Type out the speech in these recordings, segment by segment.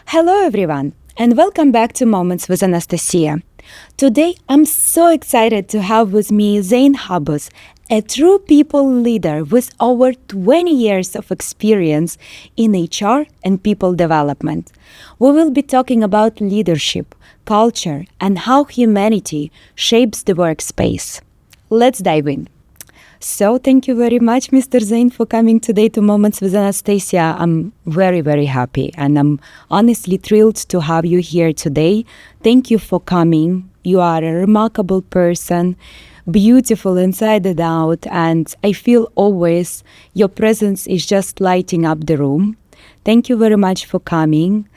Hello, everyone, and welcome back to Moments with Anastasiia. Today, I'm so excited to have with me Zein Hbous, a true people leader with over 20 years of experience in HR and people development. We will be talking about leadership, culture, and how humanity shapes the workspace. Let's dive in. So thank you very much, Mr. Zein, for coming today to Moments with Anastasiia. I'm very, very happy, and I'm honestly thrilled to have you here today. Thank you for coming. You are a remarkable person, beautiful inside and out, and I feel always your presence is just lighting up the room. Thank you very much for coming.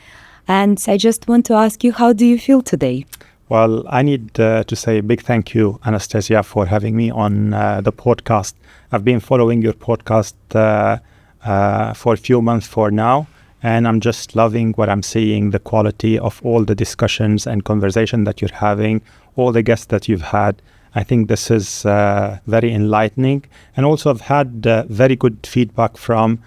And I just want to ask you, how do you feel today? Well, I need to say a big thank you, Anastasiia, for having me on the podcast. I've been following your podcast for a few months for now, and I'm just loving what I'm seeing, the quality of all the discussions and conversation that you're having, all the guests that you've had. I think this is very enlightening. And also I've had very good feedback from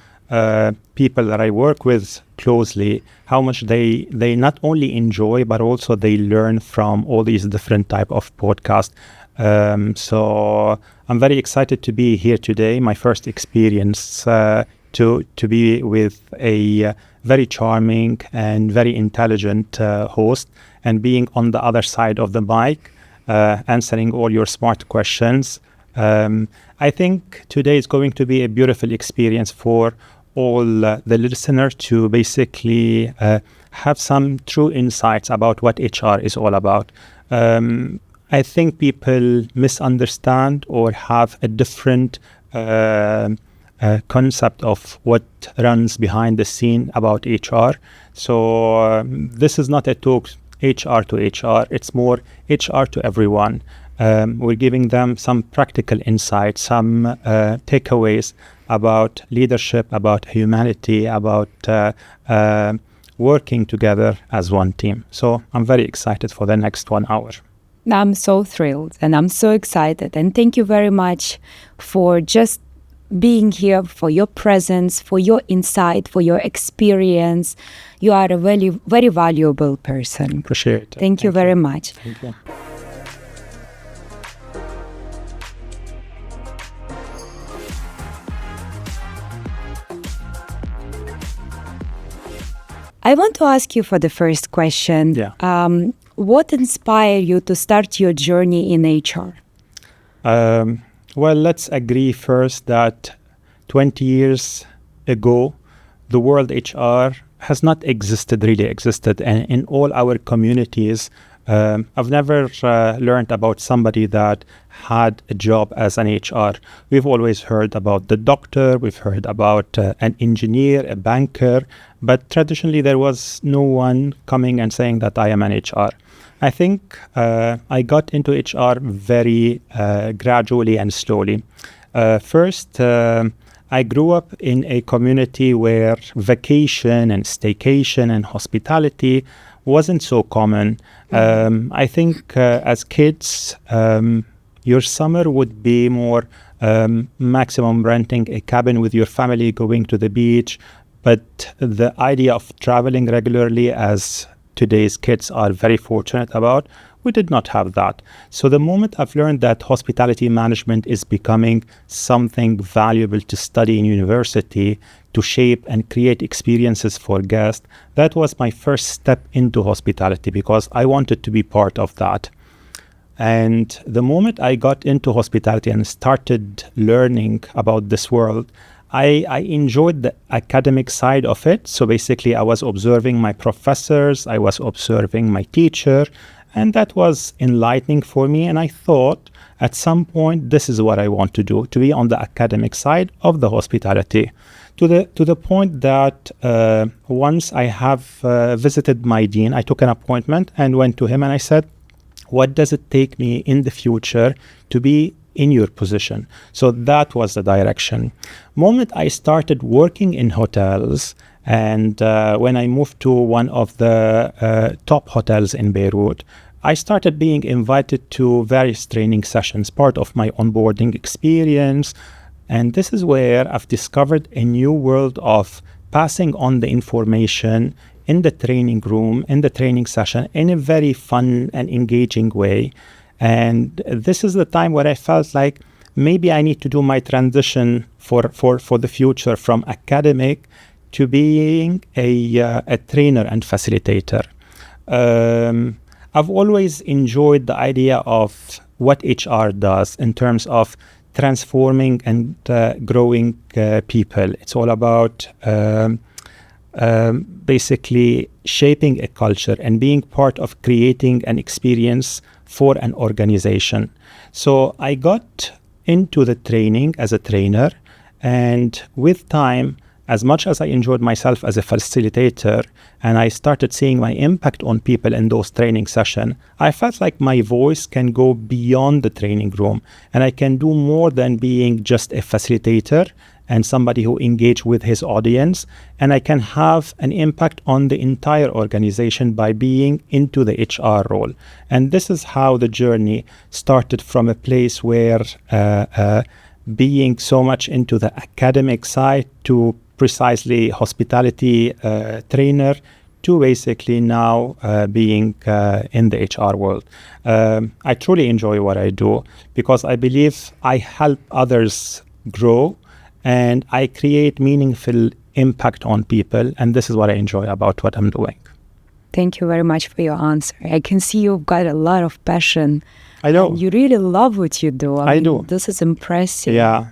people that I work with closely, how much they not only enjoy, but also they learn from all these different type of podcasts. So I'm very excited to be here today. My first experience to be with a very charming and very intelligent host, and being on the other side of the mic, answering all your smart questions. I think today is going to be a beautiful experience for all the listeners to basically have some true insights about what HR is all about. I think people misunderstand or have a different concept of what runs behind the scene about HR. So this is not a talk HR to HR, it's more HR to everyone. We're giving them some practical insights, some takeaways about leadership, about humanity, about working together as one team. So I'm very excited for the next 1 hour. I'm so thrilled and I'm so excited. And thank you very much for just being here, for your presence, for your insight, for your experience. You are a very, very valuable person. Appreciate it. Thank you very much. Thank you. I want to ask you for the first question. Yeah. What inspired you to start your journey in HR? Well, let's agree first that 20 years ago, the word HR has not really existed. And in all our communities, I've never learned about somebody that had a job as an HR. We've always heard about the doctor, we've heard about an engineer, a banker, but traditionally there was no one coming and saying that I am an HR. I think I got into HR very gradually and slowly. First, I grew up in a community where vacation and staycation and hospitality wasn't so common. I think as kids, your summer would be more maximum renting a cabin with your family, going to the beach. But the idea of traveling regularly, as today's kids are very fortunate about, we did not have that. So the moment I've learned that hospitality management is becoming something valuable to study in university, to shape and create experiences for guests, that was my first step into hospitality because I wanted to be part of that. And the moment I got into hospitality and started learning about this world, I enjoyed the academic side of it. So basically, I was observing my professors, I was observing my teacher, and that was enlightening for me. And I thought at some point, this is what I want to do, to be on the academic side of the hospitality. To the point that once I have visited my dean, I took an appointment and went to him and I said, what does it take me in the future to be in your position? So that was the direction. Moment I started working in hotels, and when I moved to one of the top hotels in Beirut, I started being invited to various training sessions, part of my onboarding experience. And this is where I've discovered a new world of passing on the information in the training room, in the training session, in a very fun and engaging way. And this is the time where I felt like maybe I need to do my transition for the future from academic to being a trainer and facilitator. I've always enjoyed the idea of what HR does in terms of transforming and growing people. It's all about basically shaping a culture and being part of creating an experience for an organization. So I got into the training as a trainer, and with time, as much as I enjoyed myself as a facilitator and I started seeing my impact on people in those training sessions, I felt like my voice can go beyond the training room and I can do more than being just a facilitator and somebody who engage with his audience. And I can have an impact on the entire organization by being into the HR role. And this is how the journey started, from a place where being so much into the academic side to precisely hospitality trainer to basically now being in the HR world. I truly enjoy what I do because I believe I help others grow and I create meaningful impact on people. And this is what I enjoy about what I'm doing. Thank you very much for your answer. I can see you've got a lot of passion. I know. And you really love what you do. I do. This is impressive. Yeah.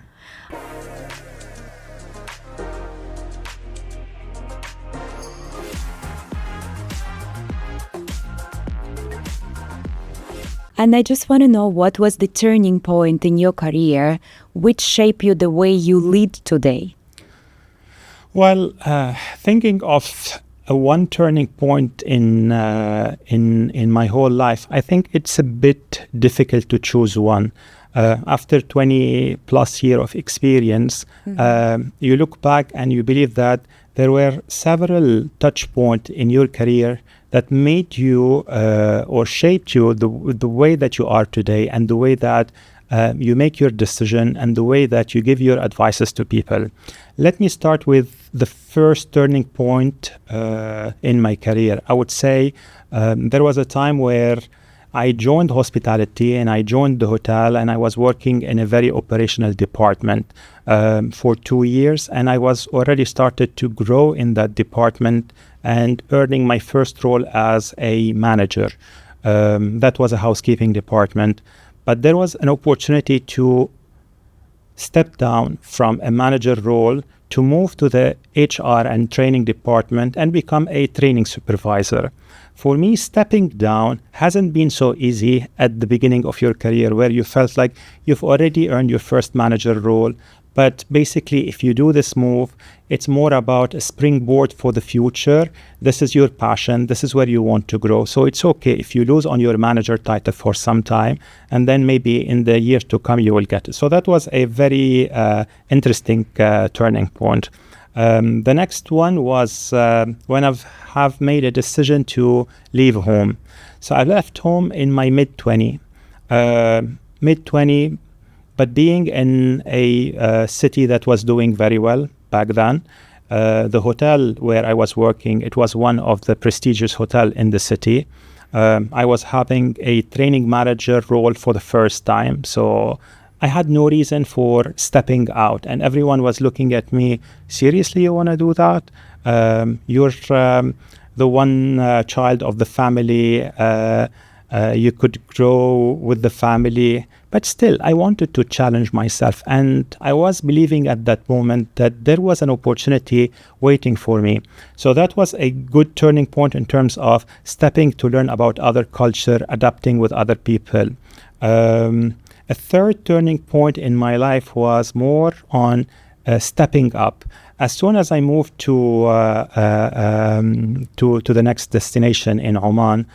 And I just want to know, what was the turning point in your career which shaped you the way you lead today? Well, thinking of one turning point in my whole life, I think it's a bit difficult to choose one. After 20 plus years of experience, you look back and you believe that there were several touch points in your career that made you or shaped you the way that you are today, and the way that you make your decision, and the way that you give your advices to people. Let me start with the first turning point in my career. I would say there was a time where I joined hospitality and I joined the hotel, and I was working in a very operational department for 2 years, and I was already started to grow in that department and earning my first role as a manager. That was a housekeeping department. But there was an opportunity to step down from a manager role to move to the HR and training department and become a training supervisor. For me, stepping down hasn't been so easy at the beginning of your career, where you felt like you've already earned your first manager role. But basically, if you do this move, it's more about a springboard for the future. This is your passion. This is where you want to grow. So it's okay if you lose on your manager title for some time, and then maybe in the years to come, you will get it. So that was a very interesting turning point. The next one was when I have made a decision to leave home. So I left home in my mid-20. But being in a city that was doing very well back then, the hotel where I was working, it was one of the prestigious hotels in the city. I was having a training manager role for the first time, so I had no reason for stepping out. And everyone was looking at me, seriously, you want to do that? You're the one child of the family. You could grow with the family. But still, I wanted to challenge myself. And I was believing at that moment that there was an opportunity waiting for me. So that was a good turning point in terms of stepping to learn about other culture, adapting with other people. A third turning point in my life was more on stepping up. As soon as I moved to the next destination in Oman,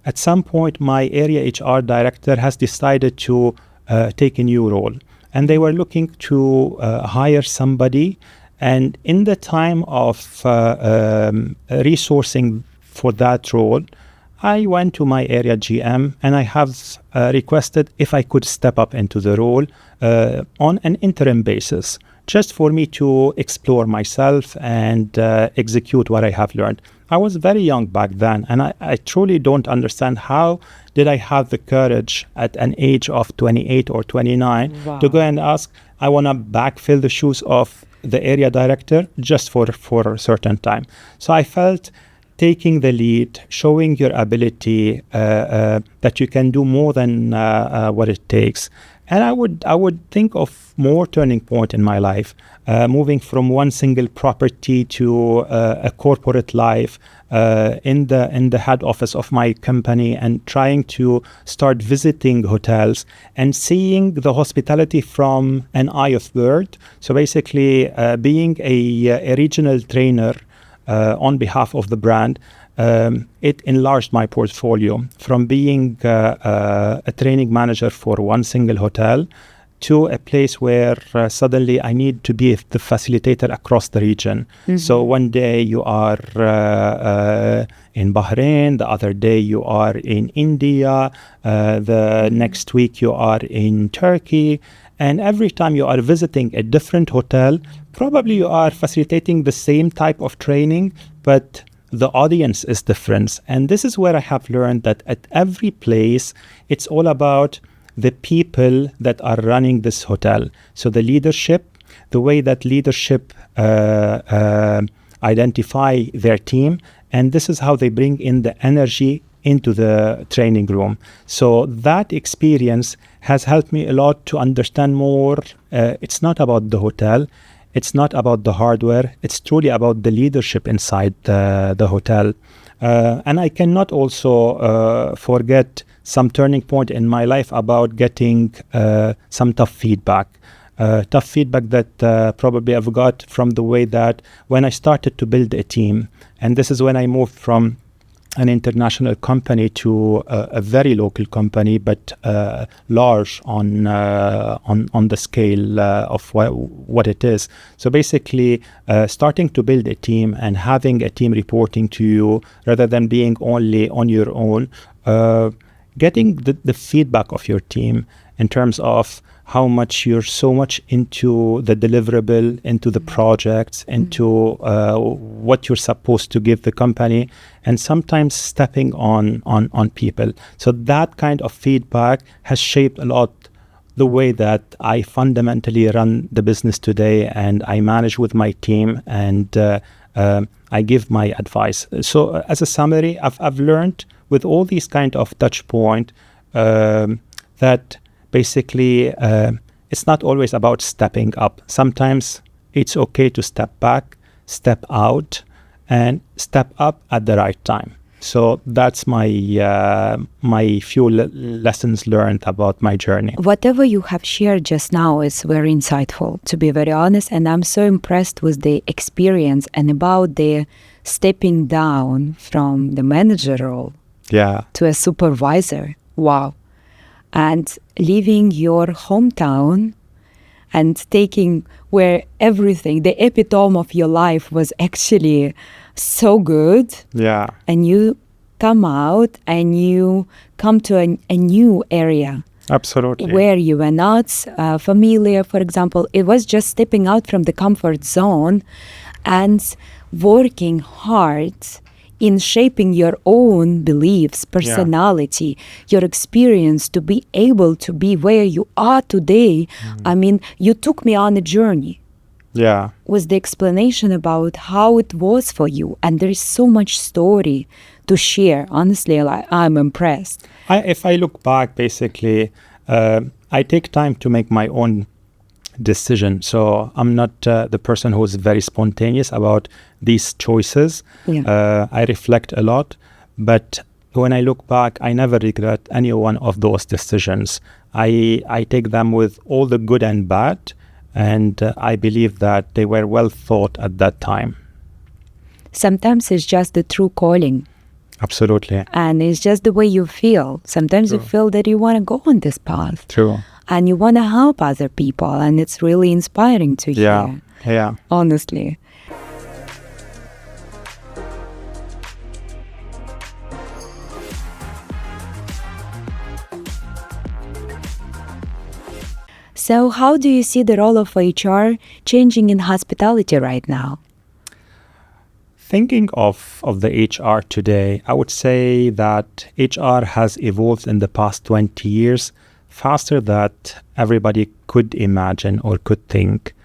at some point, my area HR director has decided to take a new role. And they were looking to hire somebody. And in the time of resourcing for that role, I went to my area GM and I have requested if I could step up into the role on an interim basis, just for me to explore myself and execute what I have learned. I was very young back then, and I truly don't understand how did I have the courage at an age of 28 or 29 to go and ask, I want to backfill the shoes of the area director just for a certain time. So I felt taking the lead, showing your ability, that you can do more than what it takes. And I would think of more turning point in my life, moving from one single property to a corporate life in the head office of my company, and trying to start visiting hotels and seeing the hospitality from an eye of bird. So basically, being a regional trainer on behalf of the brand, it enlarged my portfolio from being a training manager for one single hotel to a place where suddenly I need to be the facilitator across the region. So one day you are in Bahrain, the other day you are in India, the next week you are in Turkey. And every time you are visiting a different hotel, probably you are facilitating the same type of training, but the audience is different. And this is where I have learned that at every place, it's all about the people that are running this hotel. So the leadership, the way that leadership identify their team, and this is how they bring in the energy into the training room. So that experience has helped me a lot to understand more. It's not about the hotel. It's not about the hardware. It's truly about the leadership inside the hotel. And I cannot also forget some turning point in my life about getting some tough feedback. Tough feedback that probably I've got from the way that when I started to build a team, and this is when I moved from an international company to a very local company, but large on the scale of what it is. So basically, starting to build a team and having a team reporting to you rather than being only on your own, getting the feedback of your team in terms of how much you're so much into the deliverable, into the projects, into what you're supposed to give the company, and sometimes stepping on people. So that kind of feedback has shaped a lot the way that I fundamentally run the business today, and I manage with my team, and I give my advice. So as a summary, I've learned with all these kind of touch point that basically it's not always about stepping up. Sometimes it's okay to step back, step out, and step up at the right time. So that's my few lessons learned about my journey. Whatever you have shared just now is very insightful, to be very honest, and I'm so impressed with the experience and about the stepping down from the manager role to a supervisor. Wow. And leaving your hometown and taking where everything, the epitome of your life was actually so good. Yeah. And you come out and you come to a new area. Absolutely. Where you were not familiar, for example. It was just stepping out from the comfort zone and working hard in shaping your own beliefs, personality, your experience to be able to be where you are today. I mean, you took me on a journey. Yeah. With the explanation about how it was for you. And there is so much story to share. Honestly, I'm impressed. If I look back, basically, I take time to make my own decision. So I'm not the person who's very spontaneous about these choices. I reflect a lot, but when I look back, I never regret any one of those decisions. I take them with all the good and bad, and I believe that they were well thought at that time. Sometimes it's just the true calling. Absolutely. And it's just the way you feel. Sometimes you feel that you want to go on this path. True. And you want to help other people, and it's really inspiring to hear. Yeah. Honestly. So how do you see the role of HR changing in hospitality right now? Thinking of the HR today, I would say that HR has evolved in the past 20 years faster than everybody could imagine or could think.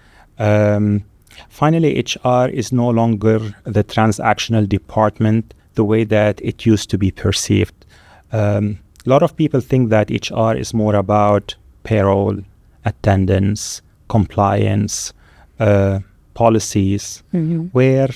Finally, HR is no longer the transactional department the way that it used to be perceived. A lot of people think that HR is more about payroll, attendance, compliance, policies, where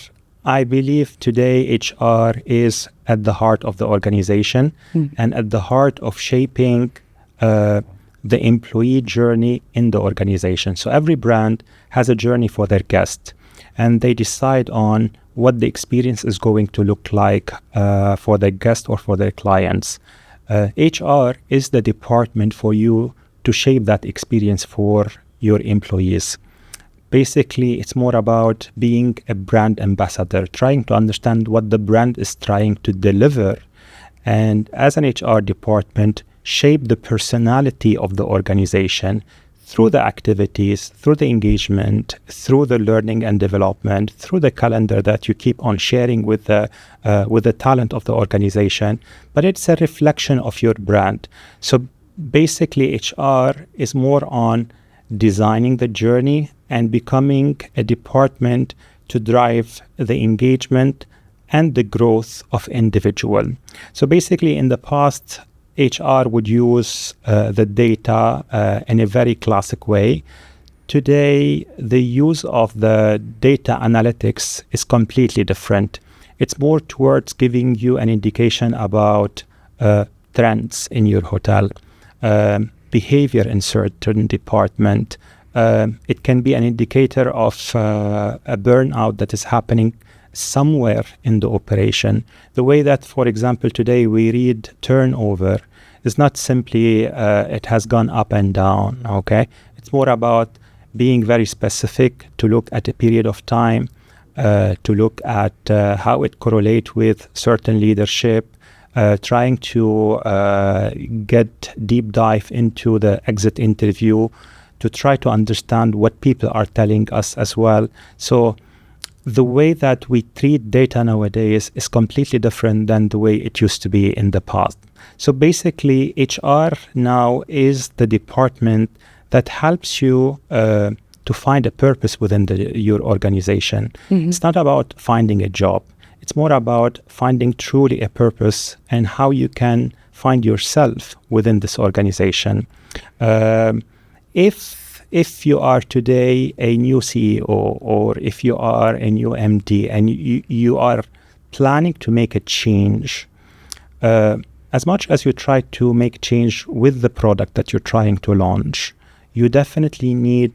I believe today HR is at the heart of the organization and at the heart of shaping the employee journey in the organization. So every brand has a journey for their guest, and they decide on what the experience is going to look like for their guest or for their clients. HR is the department for you to shape that experience for your employees. Basically, it's more about being a brand ambassador, trying to understand what the brand is trying to deliver, and as an HR department, shape the personality of the organization through the activities, through the engagement, through the learning and development, through the calendar that you keep on sharing with the talent of the organization. But it's a reflection of your brand. So basically, HR is more on designing the journey and becoming a department to drive the engagement and the growth of individual. So basically, in the past, HR would use the data in a very classic way. Today, the use of the data analytics is completely different. It's more towards giving you an indication about trends in your hotel, behavior in certain department. It can be an indicator of a burnout that is happening somewhere in the operation. The way that, for example, today we read turnover is not simply it has gone up and down, okay? It's more about being very specific to look at a period of time, to look at how it correlates with certain leadership, trying to get deep dive into the exit interview to try to understand what people are telling us as well. So the way that we treat data nowadays is completely different than the way it used to be in the past. So basically, HR now is the department that helps you to find a purpose within your organization. It's not about finding a job. It's more about finding truly a purpose and how you can find yourself within this organization. If you are today a new CEO or if you are a new MD and you are planning to make a change, as much as you try to make change with the product that you're trying to launch, you definitely need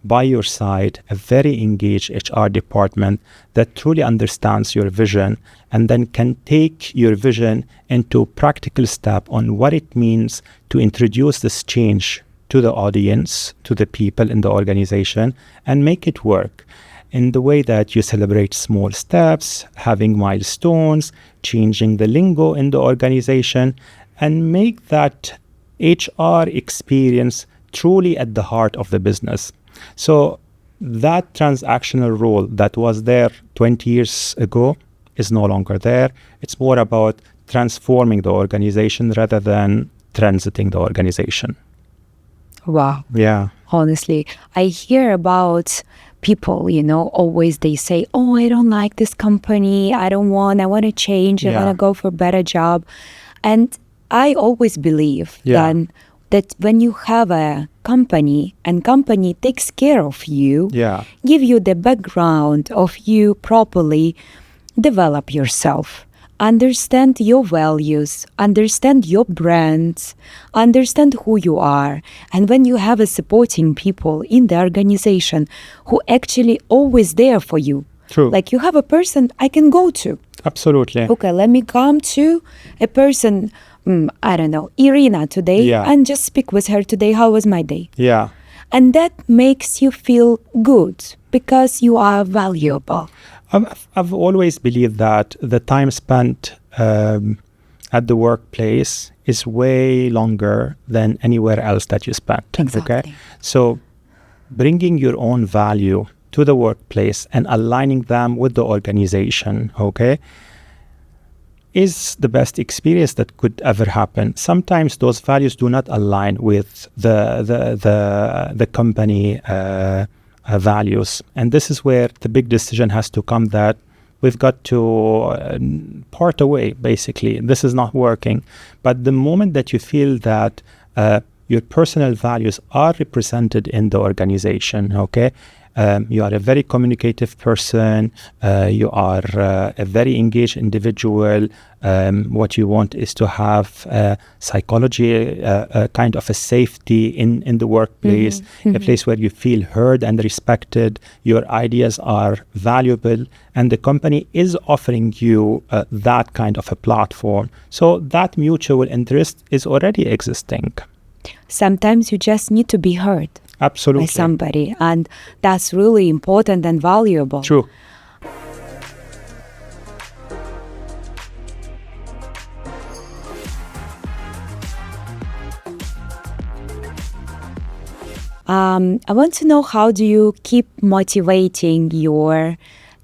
by your side a very engaged HR department that truly understands your vision and then can take your vision into practical step on what it means to introduce this change to the audience, to the people in the organization, and make it work in the way that you celebrate small steps, having milestones, changing the lingo in the organization, and make that HR experience truly at the heart of the business. So that transactional role that was there 20 years ago is no longer there. It's more about transforming the organization rather than transiting the organization. Wow. Yeah. Honestly, I hear about people, always they say, oh, I don't like this company. I want to change. I want to go for a better job. And I always believe that when you have a company and company takes care of you, give you the background of you properly develop yourself, understand your values, understand your brands, understand who you are. And when you have a supporting people in the organization who actually always there for you, True. Like you have a person I can go to. Absolutely. Okay, let me come to a person, I don't know, Irina today, and just speak with her today. How was my day? Yeah. And that makes you feel good because you are valuable. I've always believed that the time spent at the workplace is way longer than anywhere else that you spent. Exactly. Okay? So bringing your own value to the workplace and aligning them with the organization, okay, is the best experience that could ever happen. Sometimes those values do not align with the company values, and this is where the big decision has to come, that we've got to part away, basically. This is not working. But the moment that you feel that your personal values are represented in the organization, okay, you are a very communicative person, you are a very engaged individual. What you want is to have psychology, kind of a safety in the workplace, a place where you feel heard and respected, your ideas are valuable, and the company is offering you that kind of a platform. So that mutual interest is already existing. Sometimes you just need to be heard. Absolutely. By somebody, and that's really important and valuable. True. I want to know, how do you keep motivating your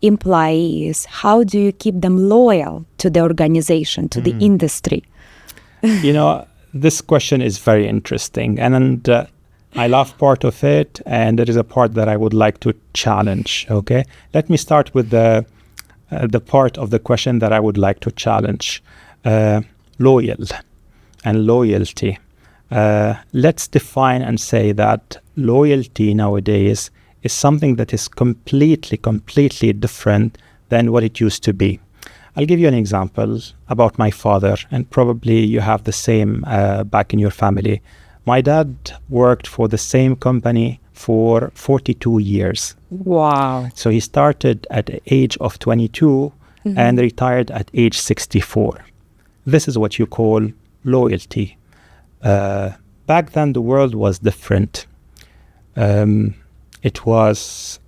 employees? How do you keep them loyal to the organization, to the industry? This question is very interesting, and I love part of it, and there is a part that I would like to challenge, okay? Let me start with the part of the question that I would like to challenge. Loyal and loyalty. Let's define and say that loyalty nowadays is something that is completely different than what it used to be. I'll give you an example about my father, and probably you have the same back in your family. My dad worked for the same company for 42 years. Wow. So he started at the age of 22 and retired at age 64. This is what you call loyalty. Back then, the world was different. It was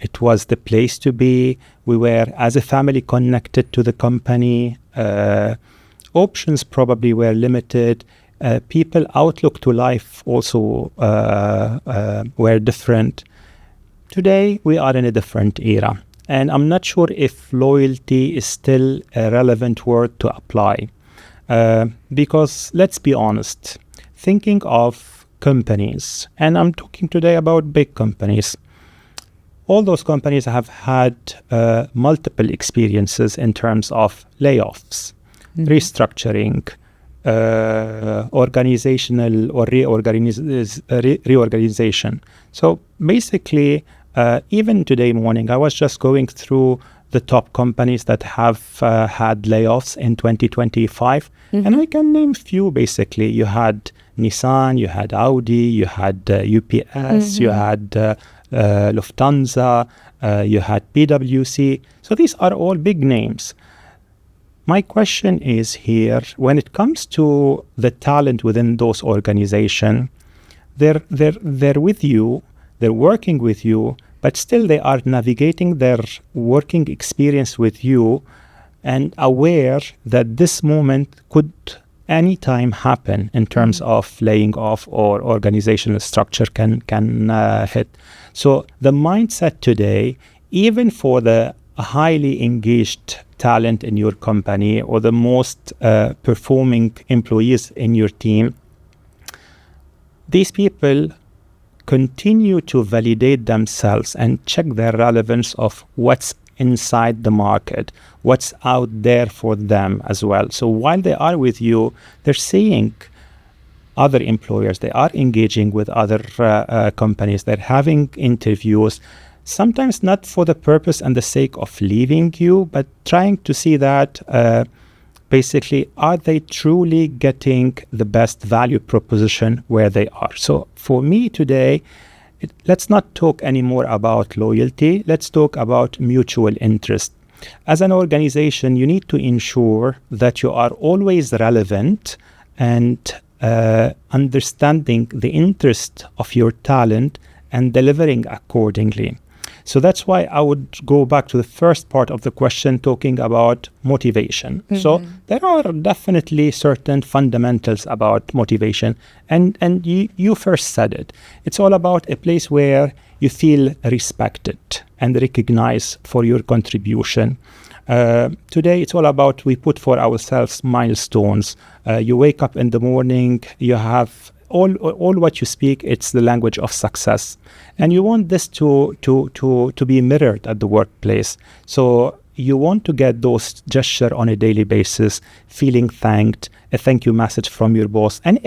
the place to be. We were, as a family, connected to the company. Options probably were limited. People outlook to life also were different. Today, we are in a different era, and I'm not sure if loyalty is still a relevant word to apply. Because let's be honest, thinking of companies, and I'm talking today about big companies, all those companies have had multiple experiences in terms of layoffs, restructuring, organizational or reorganization. So basically, even today morning, I was just going through the top companies that have had layoffs in 2025, and I can name few. Basically, you had Nissan, you had Audi, you had UPS, you had Lufthansa, you had PwC. So these are all big names. My question is here, when it comes to the talent within those organizations, they're with you, they're working with you, but still they are navigating their working experience with you and aware that this moment could anytime happen in terms of laying off or organizational structure can hit. So the mindset today, even for the highly engaged talent in your company or the most performing employees in your team, these people continue to validate themselves and check their relevance of what's inside the market, what's out there for them as well. So while they are with you, they're seeing other employers, they are engaging with other companies, they're having interviews, sometimes not for the purpose and the sake of leaving you, but trying to see that basically, are they truly getting the best value proposition where they are? So for me today, let's not talk anymore about loyalty. Let's talk about mutual interest. As an organization, you need to ensure that you are always relevant and understanding the interest of your talent and delivering accordingly. So that's why I would go back to the first part of the question, talking about motivation. So there are definitely certain fundamentals about motivation. And you first said it. It's all about a place where you feel respected and recognized for your contribution. Today, it's all about we put for ourselves milestones. You wake up in the morning, you have all what you speak, it's the language of success. And you want this to be mirrored at the workplace. So you want to get those gestures on a daily basis, feeling thanked, a thank you message from your boss. And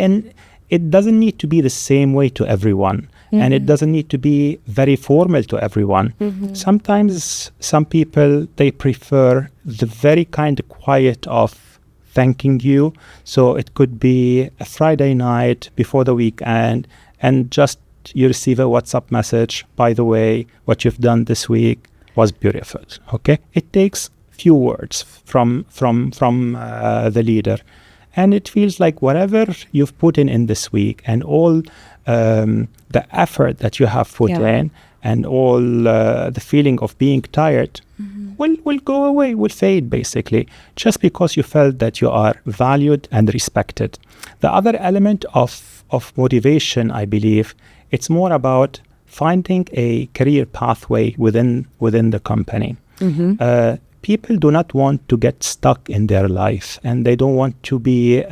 it doesn't need to be the same way to everyone. And it doesn't need to be very formal to everyone. Sometimes some people, they prefer the very kind of quiet of thanking you. So it could be a Friday night before the weekend, and just you receive a WhatsApp message, by the way, what you've done this week was beautiful. Okay, it takes few words from the leader, and it feels like whatever you've put in this week and all the effort that you have put in and all the feeling of being tired will go away, will fade basically, just because you felt that you are valued and respected. The other element of motivation, I believe, it's more about finding a career pathway within the company. People do not want to get stuck in their life, and they don't want to be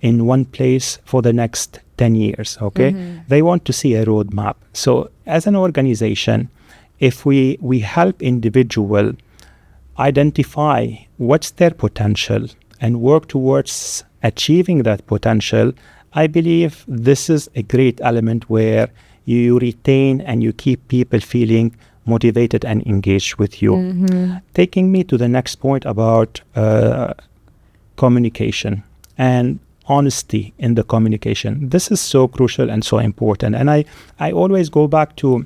in one place for the next 10 years, okay? They want to see a roadmap. So as an organization, if we help individual identify what's their potential and work towards achieving that potential, I believe this is a great element where you retain and you keep people feeling motivated and engaged with you. Taking me to the next point about communication and honesty in the communication. This is so crucial and so important. And I always go back to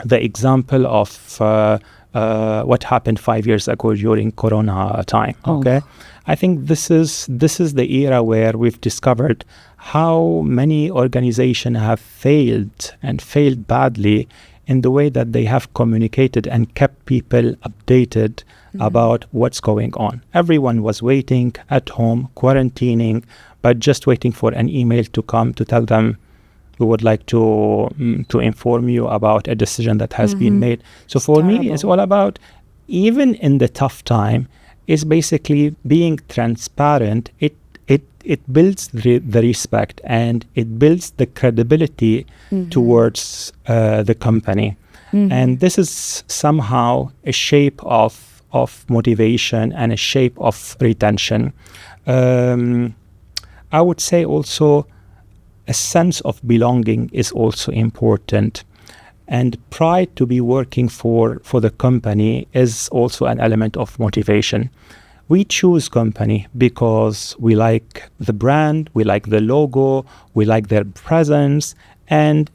the example of what happened 5 years ago during Corona time. Okay, I think this is the era where we've discovered how many organizations have failed and failed badly in the way that they have communicated and kept people updated about what's going on. Everyone was waiting at home, quarantining, but just waiting for an email to come to tell them we would like to inform you about a decision that has been made. So for me, it's all about, even in the tough time, is basically being transparent. It builds the respect and it builds the credibility towards the company. And this is somehow a shape of motivation and a shape of retention. I would say also a sense of belonging is also important. And pride to be working for the company is also an element of motivation. We choose company because we like the brand, we like the logo, we like their presence, and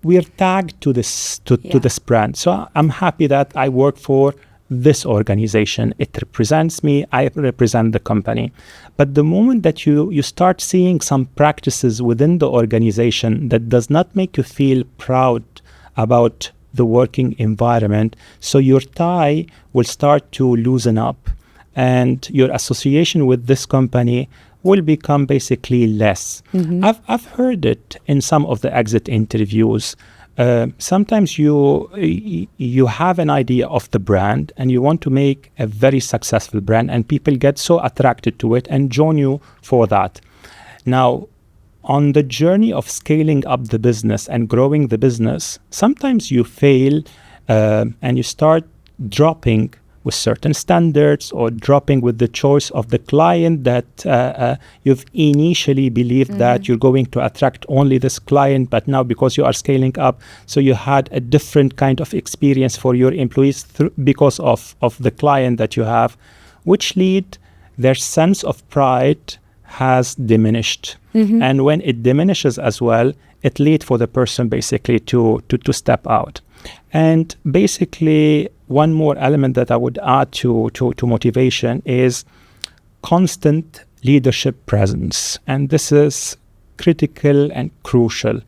we are tagged to this this brand. So I'm happy that I work for this organization. It represents me, I represent the company. But the moment that you start seeing some practices within the organization that does not make you feel proud about the working environment, so your tie will start to loosen up and your association with this company will become basically less. I've heard it in some of the exit interviews. Sometimes you have an idea of the brand and you want to make a very successful brand, and people get so attracted to it and join you for that. Now, on the journey of scaling up the business and growing the business, sometimes you fail and you start dropping with certain standards or dropping with the choice of the client that you've initially believed that you're going to attract only this client, but now because you are scaling up, so you had a different kind of experience for your employees because of the client that you have, which lead their sense of pride has diminished. And when it diminishes as well, it leads for the person basically to step out. And basically, one more element that I would add to motivation is constant leadership presence. And this is critical and crucial.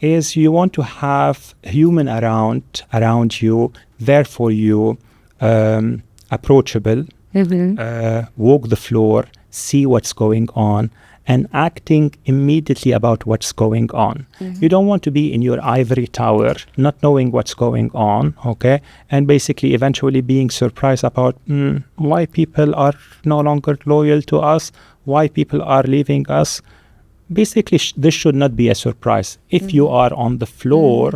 is you want to have human around you, there for you, approachable, walk the floor, see what's going on, and acting immediately about what's going on. You don't want to be in your ivory tower, not knowing what's going on, okay? And basically eventually being surprised about why people are no longer loyal to us, why people are leaving us. Basically, this should not be a surprise. If you are on the floor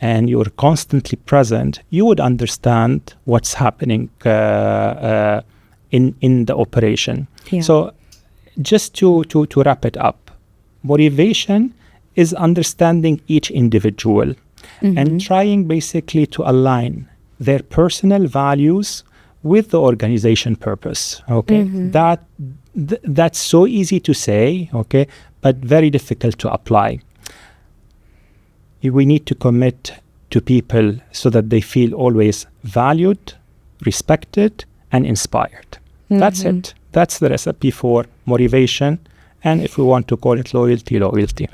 and you're constantly present, you would understand what's happening in the operation. Yeah. So just to wrap it up, motivation is understanding each individual and trying basically to align their personal values with the organization purpose. Okay, that's so easy to say, okay, but very difficult to apply. We need to commit to people so that they feel always valued, respected, and inspired. That's it. That's the recipe for motivation. And if we want to call it loyalty.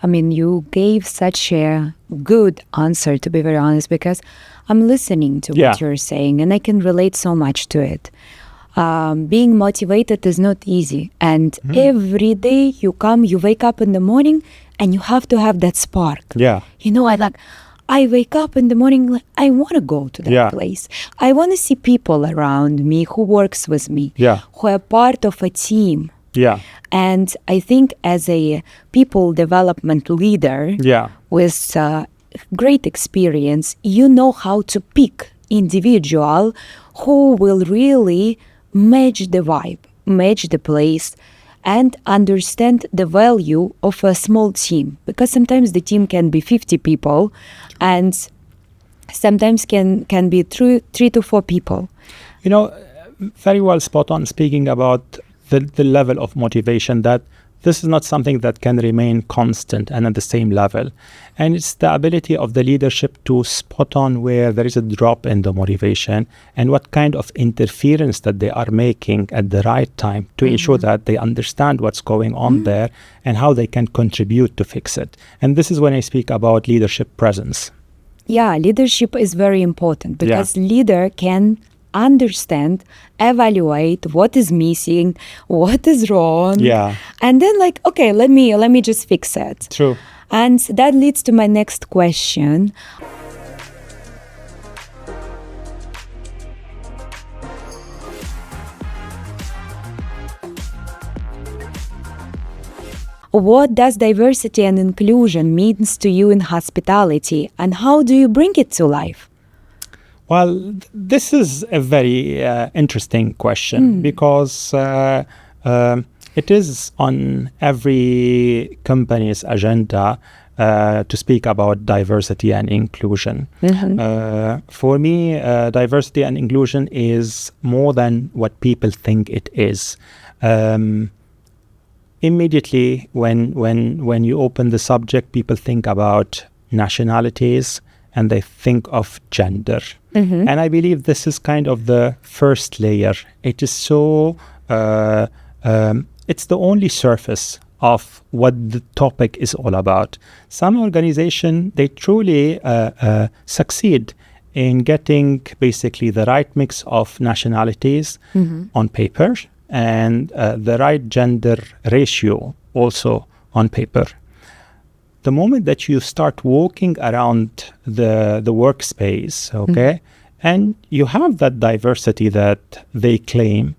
I mean, you gave such a good answer, to be very honest, because I'm listening to what you're saying and I can relate so much to it. Being motivated is not easy. And every day you wake up in the morning and you have to have that spark. Yeah. You know, I wake up in the morning, like, I want to go to that place. I want to see people around me who works with me, who are part of a team. Yeah. And I think as a people development leader with great experience, you know how to pick individual who will really match the vibe, match the place, and understand the value of a small team. Because sometimes the team can be 50 people and sometimes can be 3 to 4 people. You know, very well spot on speaking about the level of motivation, that this is not something that can remain constant and at the same level. And it's the ability of the leadership to spot on where there is a drop in the motivation and what kind of interference that they are making at the right time to ensure that they understand what's going on there and how they can contribute to fix it. And this is when I speak about leadership presence. Yeah, leadership is very important because leader can understand, evaluate what is missing, what is wrong, and then like, okay, let me just fix it. True. And that leads to my next question. What does diversity and inclusion means to you in hospitality, and how do you bring it to life? Well, this is a very interesting question because it is on every company's agenda to speak about diversity and inclusion. For me, diversity and inclusion is more than what people think it is. Immediately, when you open the subject, people think about nationalities and they think of gender. And I believe this is kind of the first layer. It is so, it's the only surface of what the topic is all about. Some organization, they truly succeed in getting basically the right mix of nationalities on paper and the right gender ratio also on paper. The moment that you start walking around the workspace, okay, and you have that diversity that they claim,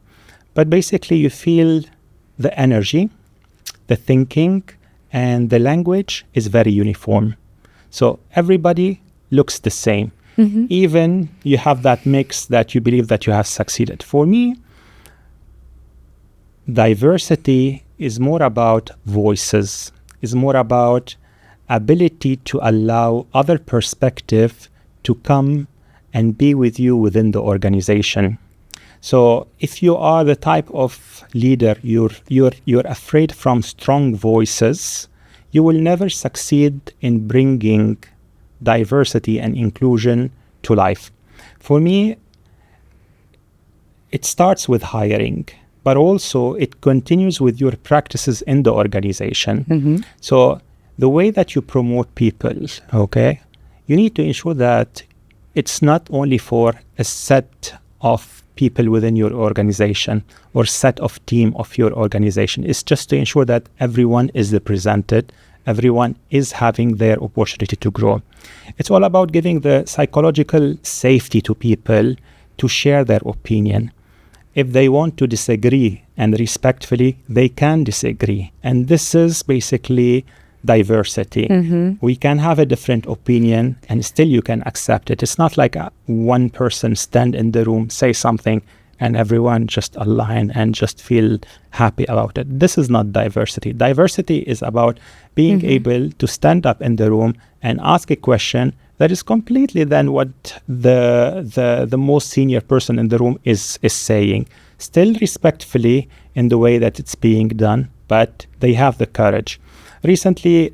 but basically you feel the energy, the thinking, and the language is very uniform. So everybody looks the same. Even you have that mix that you believe that you have succeeded. For me, diversity is more about voices, is more about ability to allow other perspective to come and be with you within the organization. So if you are the type of leader, you're afraid from strong voices, you will never succeed in bringing diversity and inclusion to life. For me, it starts with hiring, but also it continues with your practices in the organization. So the way that you promote people, okay, you need to ensure that it's not only for a set of people within your organization or set of team of your organization. It's just to ensure that everyone is represented, everyone is having their opportunity to grow. It's all about giving the psychological safety to people to share their opinion. If they want to disagree and respectfully, they can disagree. And this is basically diversity. We can have a different opinion and still you can accept it. It's not like one person stand in the room, say something, and everyone just align and just feel happy about it. This is not diversity. Diversity is about being able to stand up in the room and ask a question that is completely than what the most senior person in the room is saying. Still respectfully in the way that it's being done, but they have the courage. Recently,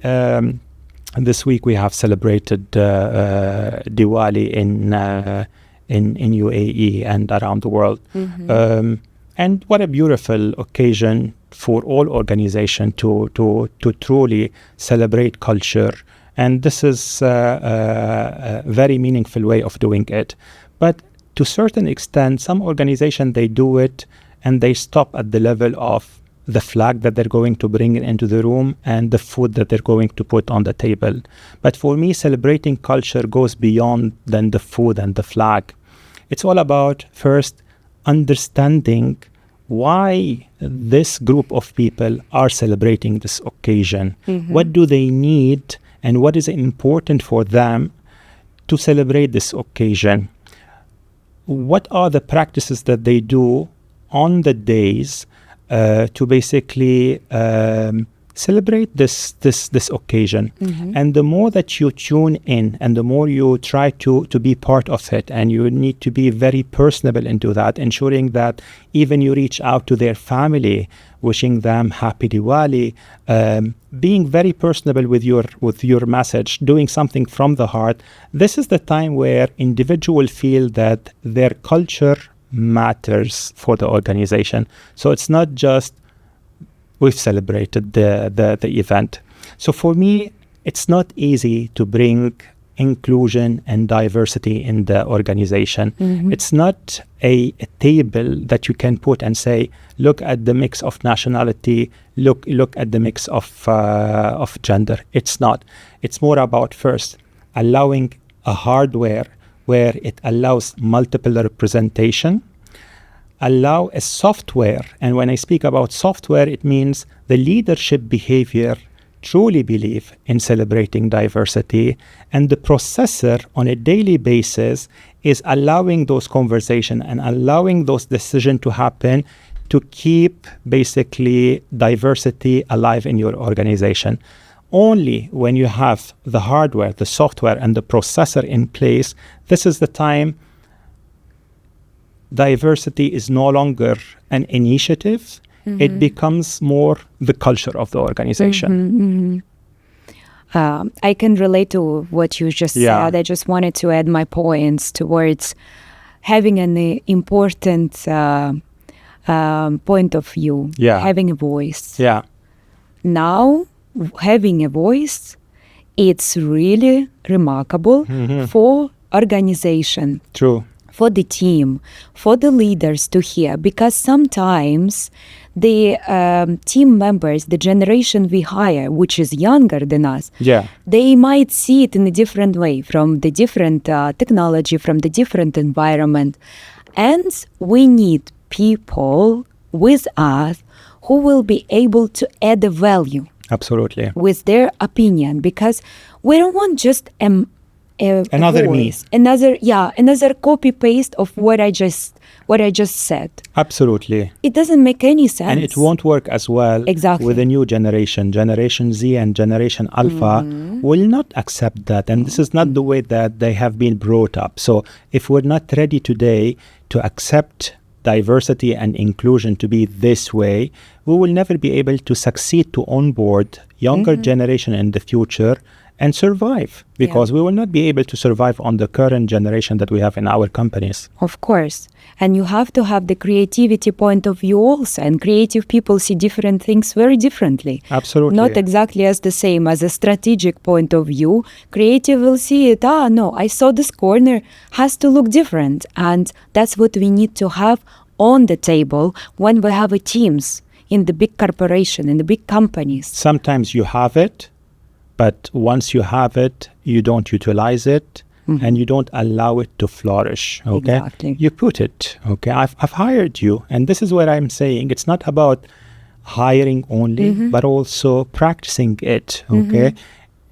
this week we have celebrated Diwali in UAE and around the world. And what a beautiful occasion for all organizations to truly celebrate culture. And this is a very meaningful way of doing it. But to a certain extent, some organizations, they do it and they stop at the level of the flag that they're going to bring into the room and the food that they're going to put on the table. But for me, celebrating culture goes beyond than the food and the flag. It's all about first understanding why this group of people are celebrating this occasion. What do they need and what is important for them to celebrate this occasion? What are the practices that they do on the days to basically celebrate this occasion? And the more that you tune in and the more you try to be part of it, and you need to be very personable into that, ensuring that even you reach out to their family, wishing them happy Diwali, being very personable with your message, doing something from the heart. This is the time where individuals feel that their culture matters for the organization. So it's not just we've celebrated the event. So for me, it's not easy to bring inclusion and diversity in the organization. It's not a table that you can put and say, look at the mix of nationality, look at the mix of gender. It's not. It's more about first allowing a hardware where it allows multiple representation, allow a software, and when I speak about software, it means the leadership behavior truly believe in celebrating diversity, and the processor on a daily basis is allowing those conversations and allowing those decisions to happen to keep basically diversity alive in your organization. Only when you have the hardware, the software, and the processor in place, this is the time diversity is no longer an initiative. It becomes more the culture of the organization. I can relate to what you just said. I just wanted to add my points towards having an important point of view, having a voice. Now, having a voice, it's really remarkable for organization. True. For the team, for the leaders to hear, because sometimes the team members, the generation we hire, which is younger than us, they might see it in a different way, from the different technology, from the different environment. And we need people with us who will be able to add the value. Absolutely. With their opinion, because we don't want just another voice, another copy paste of what I just said. Absolutely. It doesn't make any sense. And it won't work as well with the new generation. Generation Z and Generation Alpha will not accept that. And this is not the way that they have been brought up. So if we're not ready today to accept diversity and inclusion to be this way, we will never be able to succeed to onboard younger generation in the future and survive, because we will not be able to survive on the current generation that we have in our companies. Of course. And you have to have the creativity point of view also. And creative people see different things very differently. Absolutely. Not exactly as the same as a strategic point of view. Creative will see it, no, I saw this corner has to look different. And that's what we need to have on the table when we have a teams in the big corporation, in the big companies. Sometimes you have it, but once you have it, you don't utilize it. And you don't allow it to flourish, okay? Exactly. You put it, okay? I've hired you, and this is what I'm saying. It's not about hiring only, but also practicing it, okay?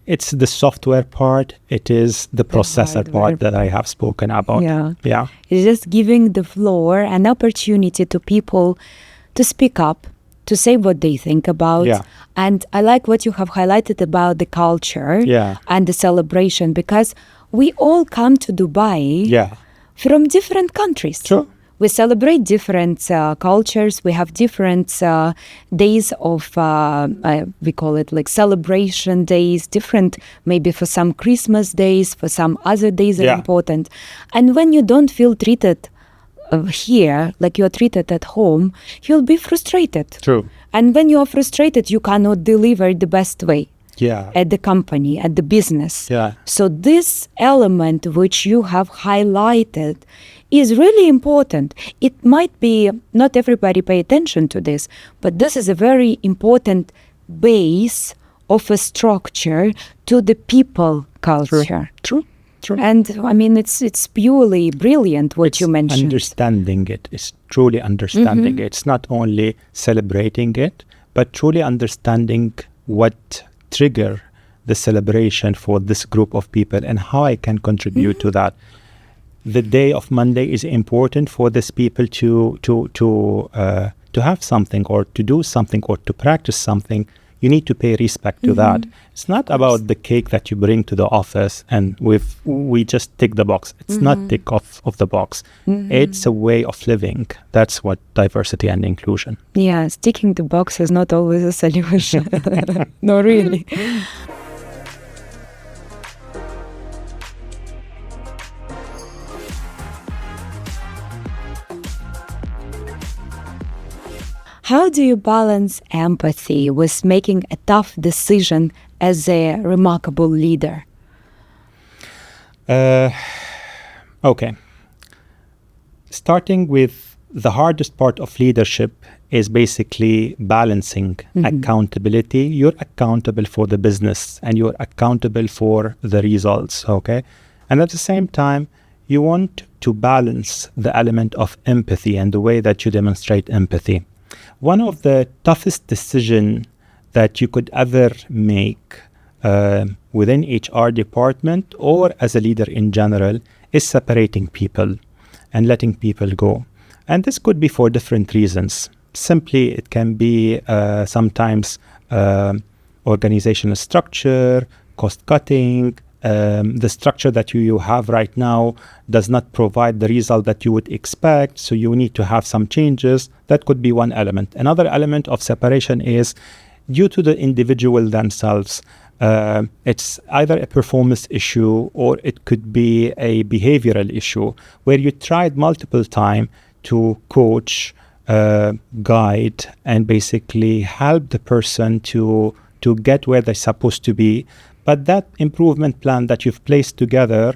It's the software part. It is the processor part that I have spoken about. Yeah. It's just giving the floor and opportunity to people to speak up, to say what they think about. And I like what you have highlighted about the culture and the celebration, because we all come to Dubai from different countries. True. We celebrate different cultures. We have different days of, we call it like celebration days, different maybe for some Christmas days, for some other days are important. And when you don't feel treated here like you're treated at home, you'll be frustrated. True. And when you're frustrated, you cannot deliver the best way. At the company, at the business. So this element which you have highlighted is really important. It might be not everybody pay attention to this, but this is a very important base of a structure to the people culture. True. And I mean, it's purely brilliant what you mentioned. Understanding it is truly understanding it. It's not only celebrating it, but truly understanding what trigger the celebration for this group of people and how I can contribute to that. The day of Monday is important for these people to have something or to do something or to practice something. You need to pay respect to that. It's not about the cake that you bring to the office and we just tick the box. It's not tick off of the box. It's a way of living. That's what diversity and inclusion. Yeah, ticking the box is not always a solution. No, really. How do you balance empathy with making a tough decision as a remarkable leader? Okay. Starting with the hardest part of leadership is basically balancing accountability. You're accountable for the business and you're accountable for the results, okay? And at the same time, you want to balance the element of empathy and the way that you demonstrate empathy. One of the toughest decisions that you could ever make within HR department or as a leader in general is separating people and letting people go. And this could be for different reasons. Simply, it can be sometimes organizational structure, cost cutting. The structure that you have right now does not provide the result that you would expect, so you need to have some changes. That could be one element. Another element of separation is due to the individual themselves. It's either a performance issue or it could be a behavioral issue where you tried multiple times to coach, guide, and basically help the person to get where they're supposed to be. But that improvement plan that you've placed together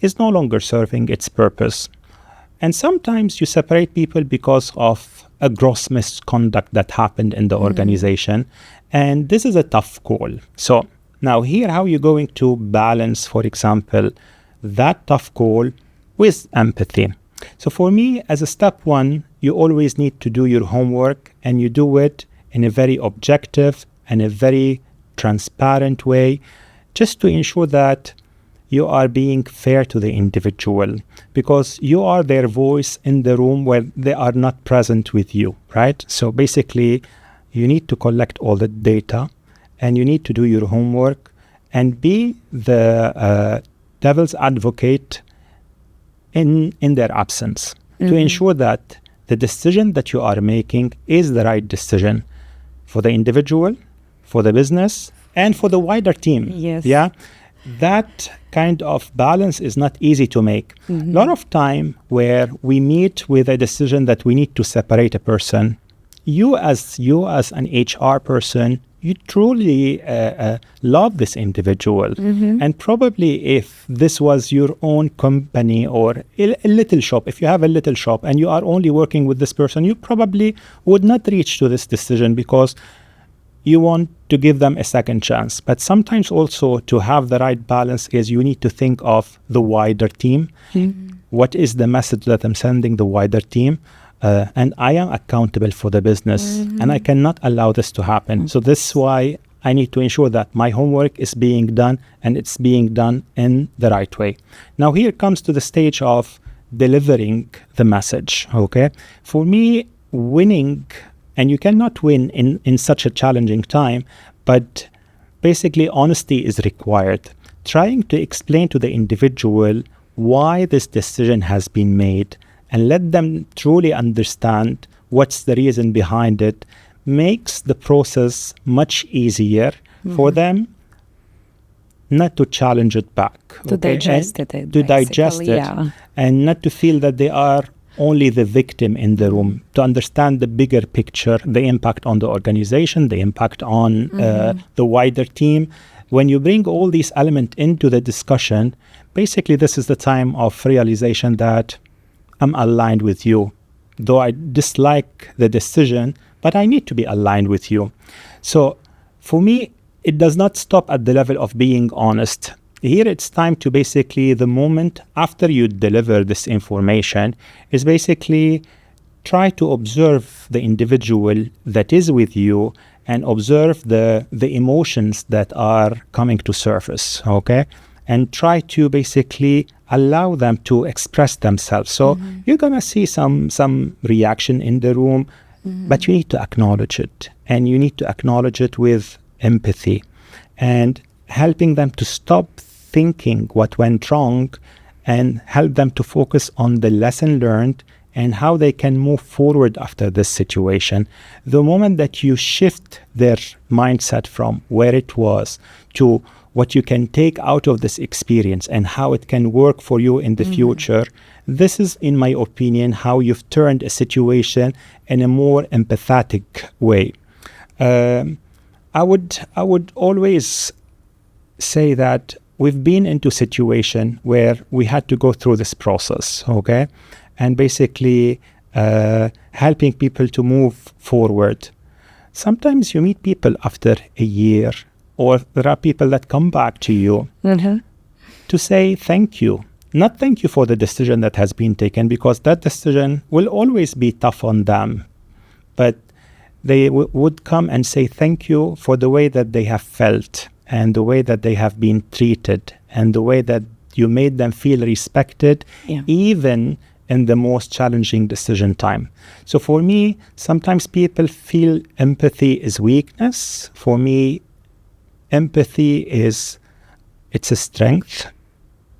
is no longer serving its purpose. And sometimes you separate people because of a gross misconduct that happened in the organization. And this is a tough call. So now here, how are you going to balance, for example, that tough call with empathy? So for me, as a step one, you always need to do your homework, and you do it in a very objective and a very transparent way, just to ensure that you are being fair to the individual, because you are their voice in the room where they are not present with you, right? So basically, you need to collect all the data and you need to do your homework and be the devil's advocate in their absence to ensure that the decision that you are making is the right decision for the individual, for the business, and for the wider team. Yes. Yeah. That kind of balance is not easy to make. A lot of time where we meet with a decision that we need to separate a person, you as an HR person, you truly love this individual. And probably if this was your own company or a little shop, if you have a little shop and you are only working with this person, you probably would not reach to this decision because you want to give them a second chance. But sometimes also to have the right balance is you need to think of the wider team. What is the message that I'm sending the wider team? And I am accountable for the business and I cannot allow this to happen. So this is why I need to ensure that my homework is being done and it's being done in the right way. Now here comes to the stage of delivering the message, okay? For me, winning, and you cannot win in such a challenging time, but basically honesty is required. Trying to explain to the individual why this decision has been made and let them truly understand what's the reason behind it makes the process much easier for them not to challenge it back. To digest it. To digest it and not to feel that they are only the victim in the room, to understand the bigger picture, the impact on the organization, the impact on the wider team. When you bring all these elements into the discussion, basically this is the time of realization that I'm aligned with you. Though I dislike the decision, but I need to be aligned with you. So for me, it does not stop at the level of being honest. Here it's time to basically, the moment after you deliver this information, is basically try to observe the individual that is with you and observe the emotions that are coming to surface, okay? And try to basically allow them to express themselves. So you're gonna see some reaction in the room, but you need to acknowledge it. And you need to acknowledge it with empathy and helping them to stop thinking what went wrong and help them to focus on the lesson learned and how they can move forward after this situation. The moment that you shift their mindset from where it was to what you can take out of this experience and how it can work for you in the future, this is, in my opinion, how you've turned a situation in a more empathetic way. I would always say that we've been into a situation where we had to go through this process, okay? And basically helping people to move forward. Sometimes you meet people after a year, or there are people that come back to you to say thank you. Not thank you for the decision that has been taken, because that decision will always be tough on them. But they would come and say thank you for the way that they have felt and the way that they have been treated and the way that you made them feel respected, even in the most challenging decision time. So for me, sometimes people feel empathy is weakness. For me, empathy it's a strength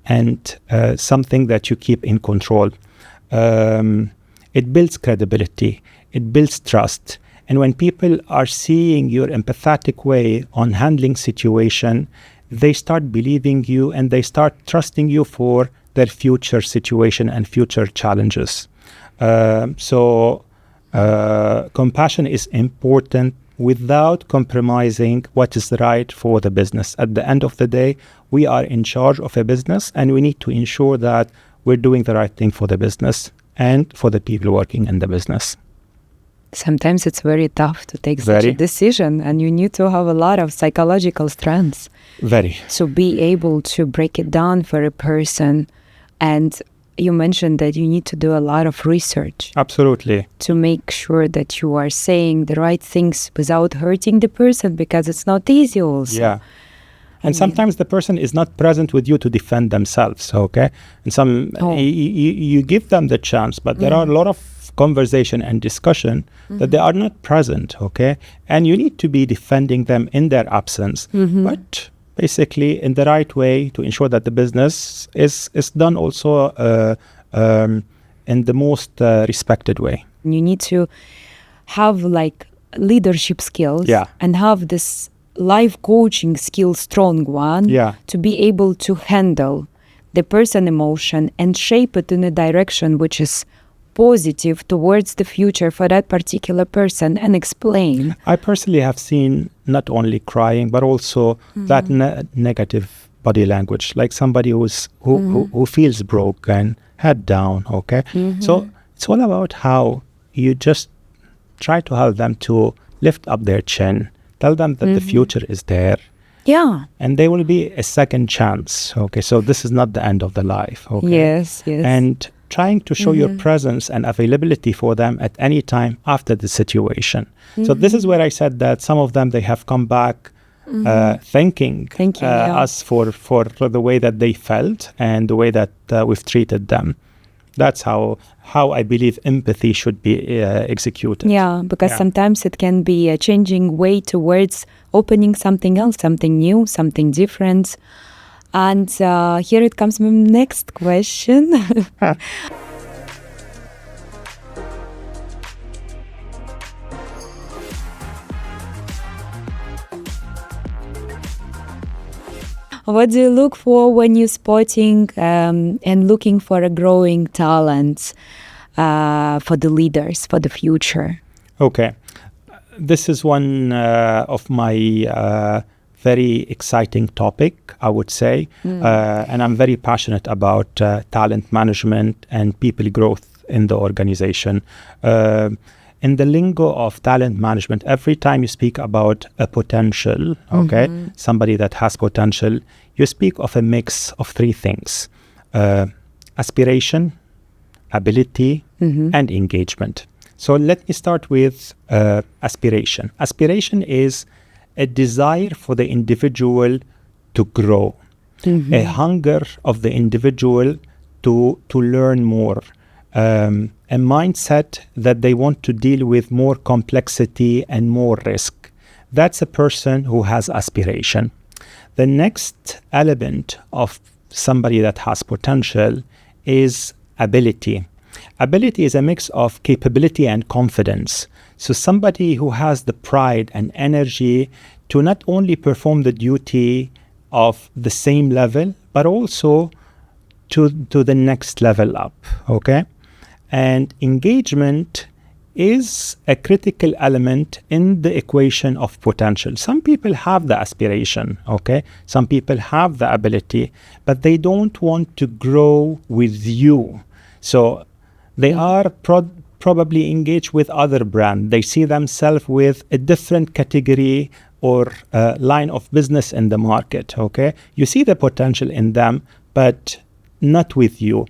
and something that you keep in control. It builds credibility. It builds trust. And when people are seeing your empathetic way on handling situation, they start believing you and they start trusting you for their future situation and future challenges. So compassion is important without compromising what is right for the business. At the end of the day, we are in charge of a business and we need to ensure that we're doing the right thing for the business and for the people working in the business. Sometimes it's very tough to take such a decision, and you need to have a lot of psychological strength. To be able to break it down for a person. And you mentioned that you need to do a lot of research. Absolutely. To make sure that you are saying the right things without hurting the person, because it's not easy also. Yeah. And sometimes the person is not present with you to defend themselves, okay? And you give them the chance, but there are a lot of conversation and discussion that they are not present, okay? And you need to be defending them in their absence, but basically in the right way to ensure that the business is done also in the most respected way. You need to have like leadership skills and have this life coaching skill strong one, Yeah. to be able to handle the person emotion and shape it in a direction which is positive towards the future for that particular person and explain. I personally have seen not only crying, but also that negative body language, like somebody who feels broken, head down, okay? So it's all about how you just try to help them to lift up their chin, tell them that the future is there, Yeah. and there will be a second chance, okay? So this is not the end of the life, okay? Yes, yes. And trying to show your presence and availability for them at any time after the situation. So this is where I said that some of them, they have come back thanking us for the way that they felt and the way that we've treated them. That's how I believe empathy should be executed. Yeah, because sometimes it can be a changing way towards opening something else, something new, something different. And here it comes my next question. What do you look for when you're spotting and looking for a growing talent for the leaders, for the future? Okay. This is one of my very exciting topic, I would say. And I'm very passionate about talent management and people growth in the organization. In the lingo of talent management, every time you speak about a potential, okay, somebody that has potential, you speak of a mix of three things: aspiration, ability, and engagement. So let me start with aspiration. Aspiration is a desire for the individual to grow, a hunger of the individual to learn more, a mindset that they want to deal with more complexity and more risk. That's a person who has aspiration. The next element of somebody that has potential is ability. Ability is a mix of capability and confidence. So somebody who has the pride and energy to not only perform the duty of the same level, but also to the next level up, okay? And engagement is a critical element in the equation of potential. Some people have the aspiration, okay? Some people have the ability, but they don't want to grow with you. So they are probably engaged with other brand. They see themselves with a different category or line of business in the market, okay? You see the potential in them, but not with you.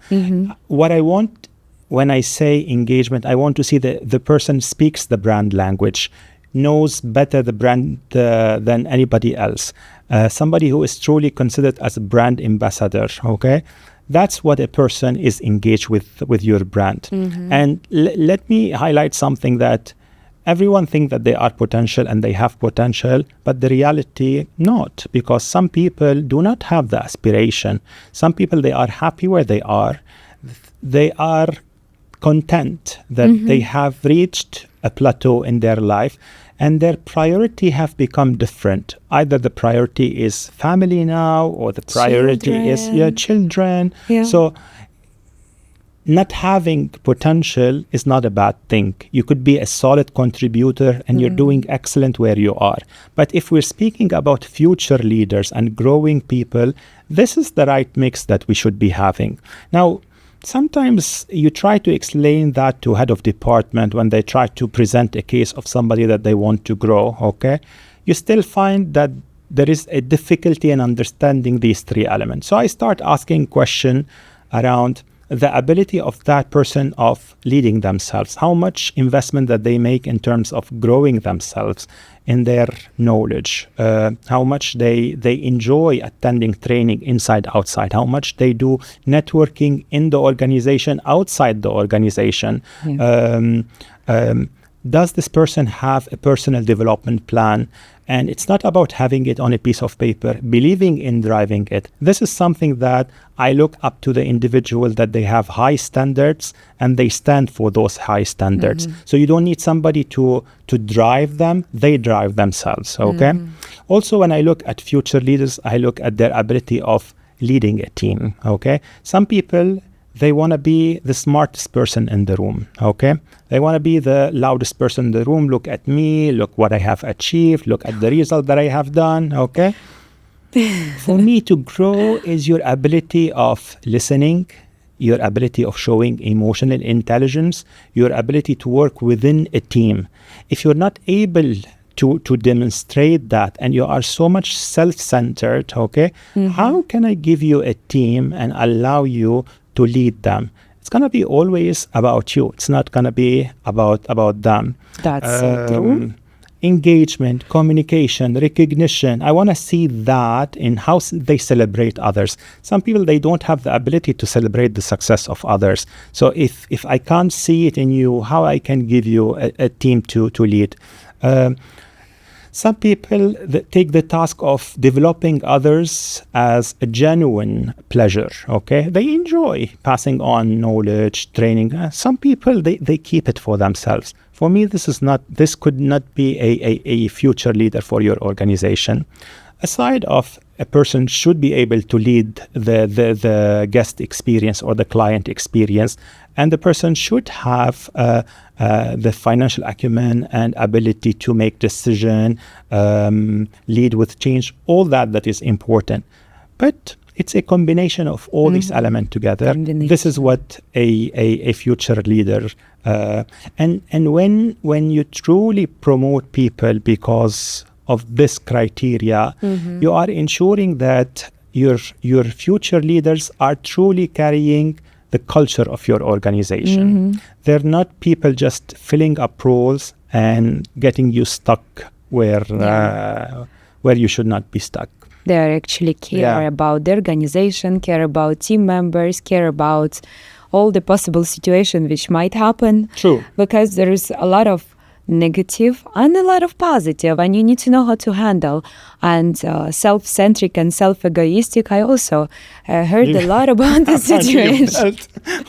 What I want when I say engagement, I want to see the person speaks the brand language, knows better the brand than anybody else. Somebody who is truly considered as a brand ambassador, okay? That's what a person is engaged with your brand. And let me highlight something that everyone thinks that they are potential and they have potential, but the reality not, because some people do not have the aspiration. Some people, they are happy where they are. They are content that they have reached a plateau in their life, and their priority have become different. Either the priority is family now, or the priority is children. So not having potential is not a bad thing. You could be a solid contributor and you're doing excellent where you are. But if we're speaking about future leaders and growing people, this is the right mix that we should be having. Now, sometimes you try to explain that to head of department when they try to present a case of somebody that they want to grow, okay? You still find that there is a difficulty in understanding these three elements. So I start asking questions around the ability of that person of leading themselves, how much investment that they make in terms of growing themselves in their knowledge, how much they enjoy attending training inside, outside, how much they do networking in the organization, outside the organization, does this person have a personal development plan? And it's not about having it on a piece of paper, believing in driving it. This is something that I look up to the individual, that they have high standards and they stand for those high standards. So you don't need somebody to drive them, they drive themselves, okay? Also, when I look at future leaders, I look at their ability of leading a team, okay? Some people, they want to be the smartest person in the room, okay? They want to be the loudest person in the room. Look at me, look what I have achieved, look at the result that I have done, okay? For me, to grow is your ability of listening, your ability of showing emotional intelligence, your ability to work within a team. If you're not able to demonstrate that, and you are so much self-centered, okay, how can I give you a team and allow you to lead them? It's going to be always about you. It's not going to be about them. That's so true. Engagement, communication, recognition. I want to see that in how they celebrate others. Some people, they don't have the ability to celebrate the success of others. So if I can't see it in you, how I can give you a team to lead? Some people take the task of developing others as a genuine pleasure, okay? They enjoy passing on knowledge, training. Some people, they keep it for themselves. For me, this could not be a future leader for your organization. Aside of a person should be able to lead the guest experience or the client experience, and the person should have the financial acumen and ability to make decision, lead with change, all that is important. But it's a combination of all these elements together. This is what a future leader, and when you truly promote people because of this criteria, you are ensuring that your future leaders are truly carrying the culture of your organization. They're not people just filling up roles and getting you stuck where you should not be stuck. They actually care about the organization, care about team members, care about all the possible situations which might happen. True. Because there is a lot of negative and a lot of positive, and you need to know how to handle. And self-centric and self-egoistic, I also heard a lot about the situation.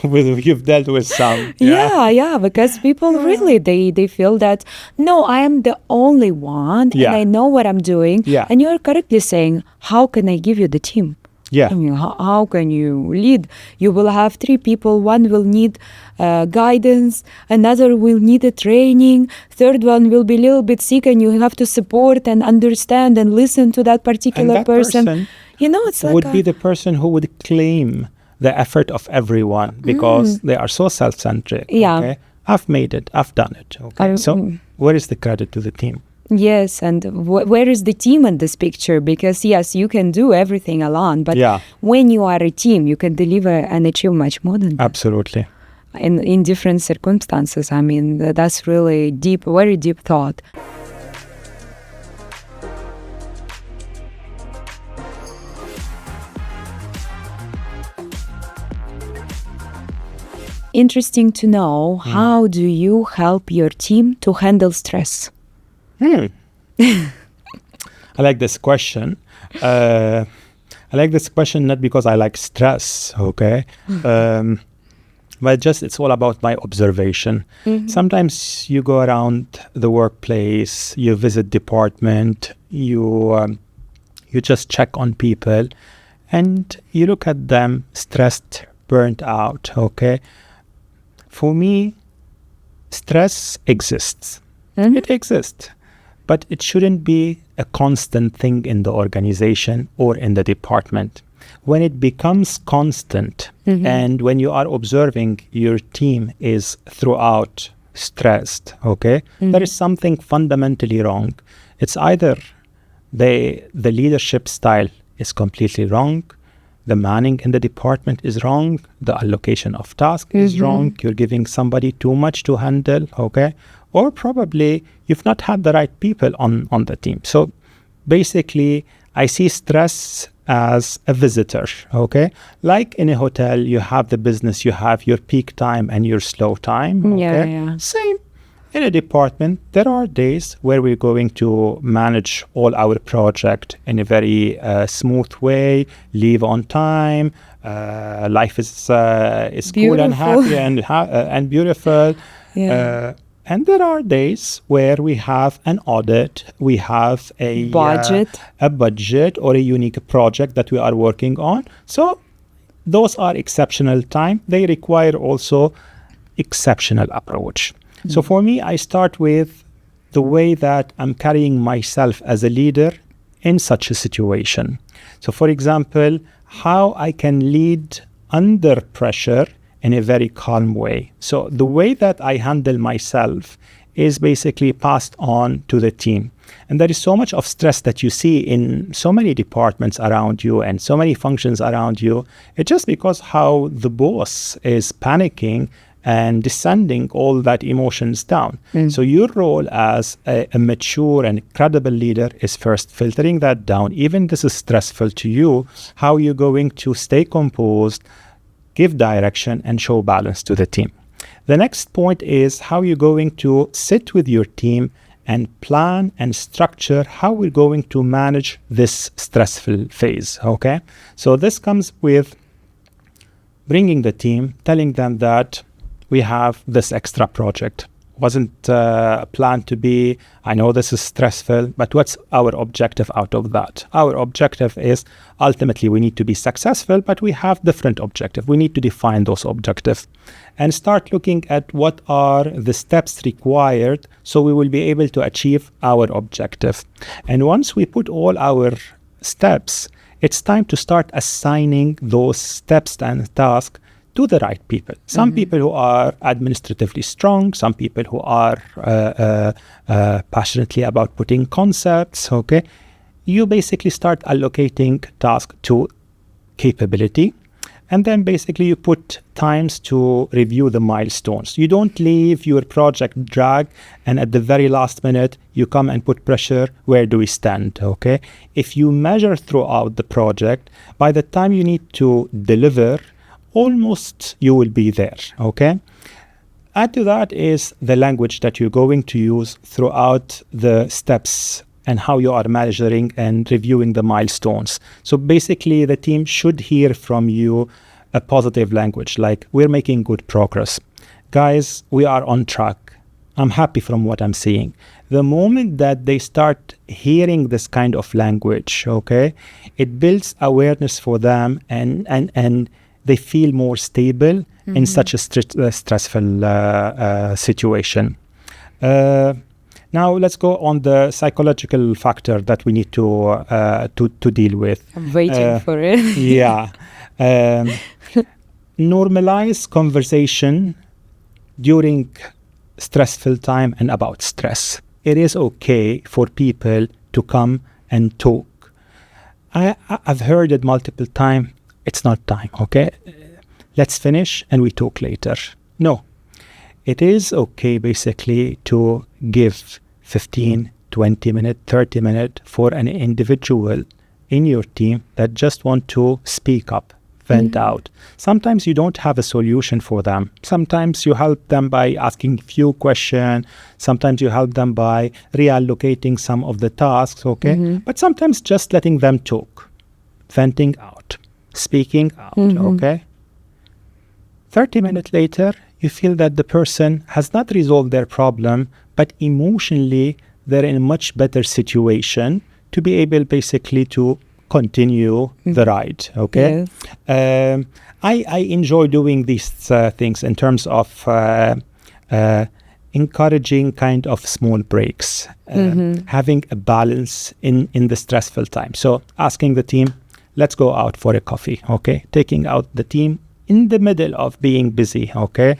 You've dealt with some. Yeah, because people really, they feel that, no, I am the only one, and I know what I'm doing. And you're correctly saying, how can I give you the team? I mean, how can you lead? You will have 3 people. One will need guidance. Another will need a training. Third one will be a little bit sick, and you have to support and understand and listen to that particular and that person. You know, it's like would be the person who would claim the effort of everyone because they are so self-centric. Okay? I've made it. I've done it. Okay. So where is the credit to the team? Yes, and where is the team in this picture? Because yes, you can do everything alone, but when you are a team, you can deliver and achieve much more than that. Absolutely. In different circumstances. I mean, that's really deep, very deep thought. Interesting to know, how do you help your team to handle stress? I like this question. I like this question not because I like stress, okay? But just it's all about my observation. Sometimes you go around the workplace, you visit department, you just check on people, and you look at them stressed, burnt out, okay? For me, stress exists. It exists. But it shouldn't be a constant thing in the organization or in the department. When it becomes constant and when you are observing your team is throughout stressed, okay, there is something fundamentally wrong. It's either the leadership style is completely wrong, the manning in the department is wrong, the allocation of tasks is wrong, you're giving somebody too much to handle, okay? Or probably you've not had the right people on the team. So basically, I see stress as a visitor, okay? Like in a hotel, you have the business, you have your peak time and your slow time, okay? Same. In a department, there are days where we're going to manage all our project in a very smooth way, leave on time. Life is cool and Beautiful. happy and beautiful. Yeah. And there are days where we have an audit, we have Budget. a budget or a unique project that we are working on. So those are exceptional time. They require also exceptional approach. So for me, I start with the way that I'm carrying myself as a leader in such a situation. So for example, how I can lead under pressure in a very calm way. So the way that I handle myself is basically passed on to the team. And there is so much of stress that you see in so many departments around you and so many functions around you. It's just because how the boss is panicking and descending all that emotions down. So your role as a mature and credible leader is first filtering that down. Even this is stressful to you, how you're going to stay composed, give direction, and show balance to the team. The next point is how you're going to sit with your team and plan and structure how we're going to manage this stressful phase, okay? So this comes with bringing the team, telling them that we have this extra project. Wasn't planned to be, I know this is stressful, but what's our objective out of that? Our objective is ultimately we need to be successful, but we have different objectives. We need to define those objectives and start looking at what are the steps required so we will be able to achieve our objective. And once we put all our steps, it's time to start assigning those steps and tasks to the right people. Some people who are administratively strong, some people who are passionately about putting concepts, okay? You basically start allocating tasks to capability, and then basically you put times to review the milestones. You don't leave your project drag, and at the very last minute, you come and put pressure, where do we stand, okay? If you measure throughout the project, by the time you need to deliver, almost you will be there, okay? Add to that is the language that you're going to use throughout the steps and how you are measuring and reviewing the milestones. So basically, the team should hear from you a positive language, like, we're making good progress. Guys, we are on track. I'm happy from what I'm seeing. The moment that they start hearing this kind of language, okay, it builds awareness for them and they feel more stable in such a stressful situation. Now let's go on the psychological factor that we need to deal with. I'm waiting for it. Yeah. Normalize conversation during stressful time and about stress. It is okay for people to come and talk. I've heard it multiple times. It's not time, okay? Let's finish and we talk later. No. It is okay basically to give 15, 20 minutes, 30 minutes for an individual in your team that just want to speak up, vent out. Sometimes you don't have a solution for them. Sometimes you help them by asking few questions. Sometimes you help them by reallocating some of the tasks, okay? But sometimes just letting them talk, venting out, speaking out, okay? 30 minutes later, you feel that the person has not resolved their problem, but emotionally, they're in a much better situation to be able basically to continue the ride, okay? Yes. I enjoy doing these things in terms of encouraging kind of small breaks, having a balance in the stressful time. So asking the team, let's go out for a coffee, okay? Taking out the team in the middle of being busy, okay?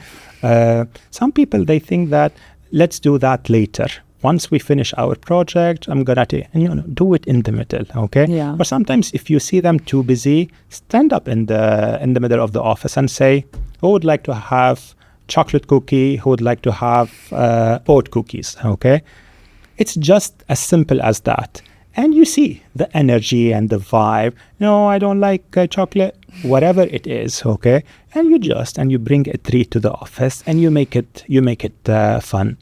Some people, they think that let's do that later. Once we finish our project, I'm gonna do it in the middle, okay? Yeah. Or sometimes if you see them too busy, stand up in the middle of the office and say, who would like to have chocolate cookie? Who would like to have oat cookies, okay? It's just as simple as that. And you see the energy and the vibe. No, I don't like chocolate, whatever it is, okay? And you bring a treat to the office, and you make it fun.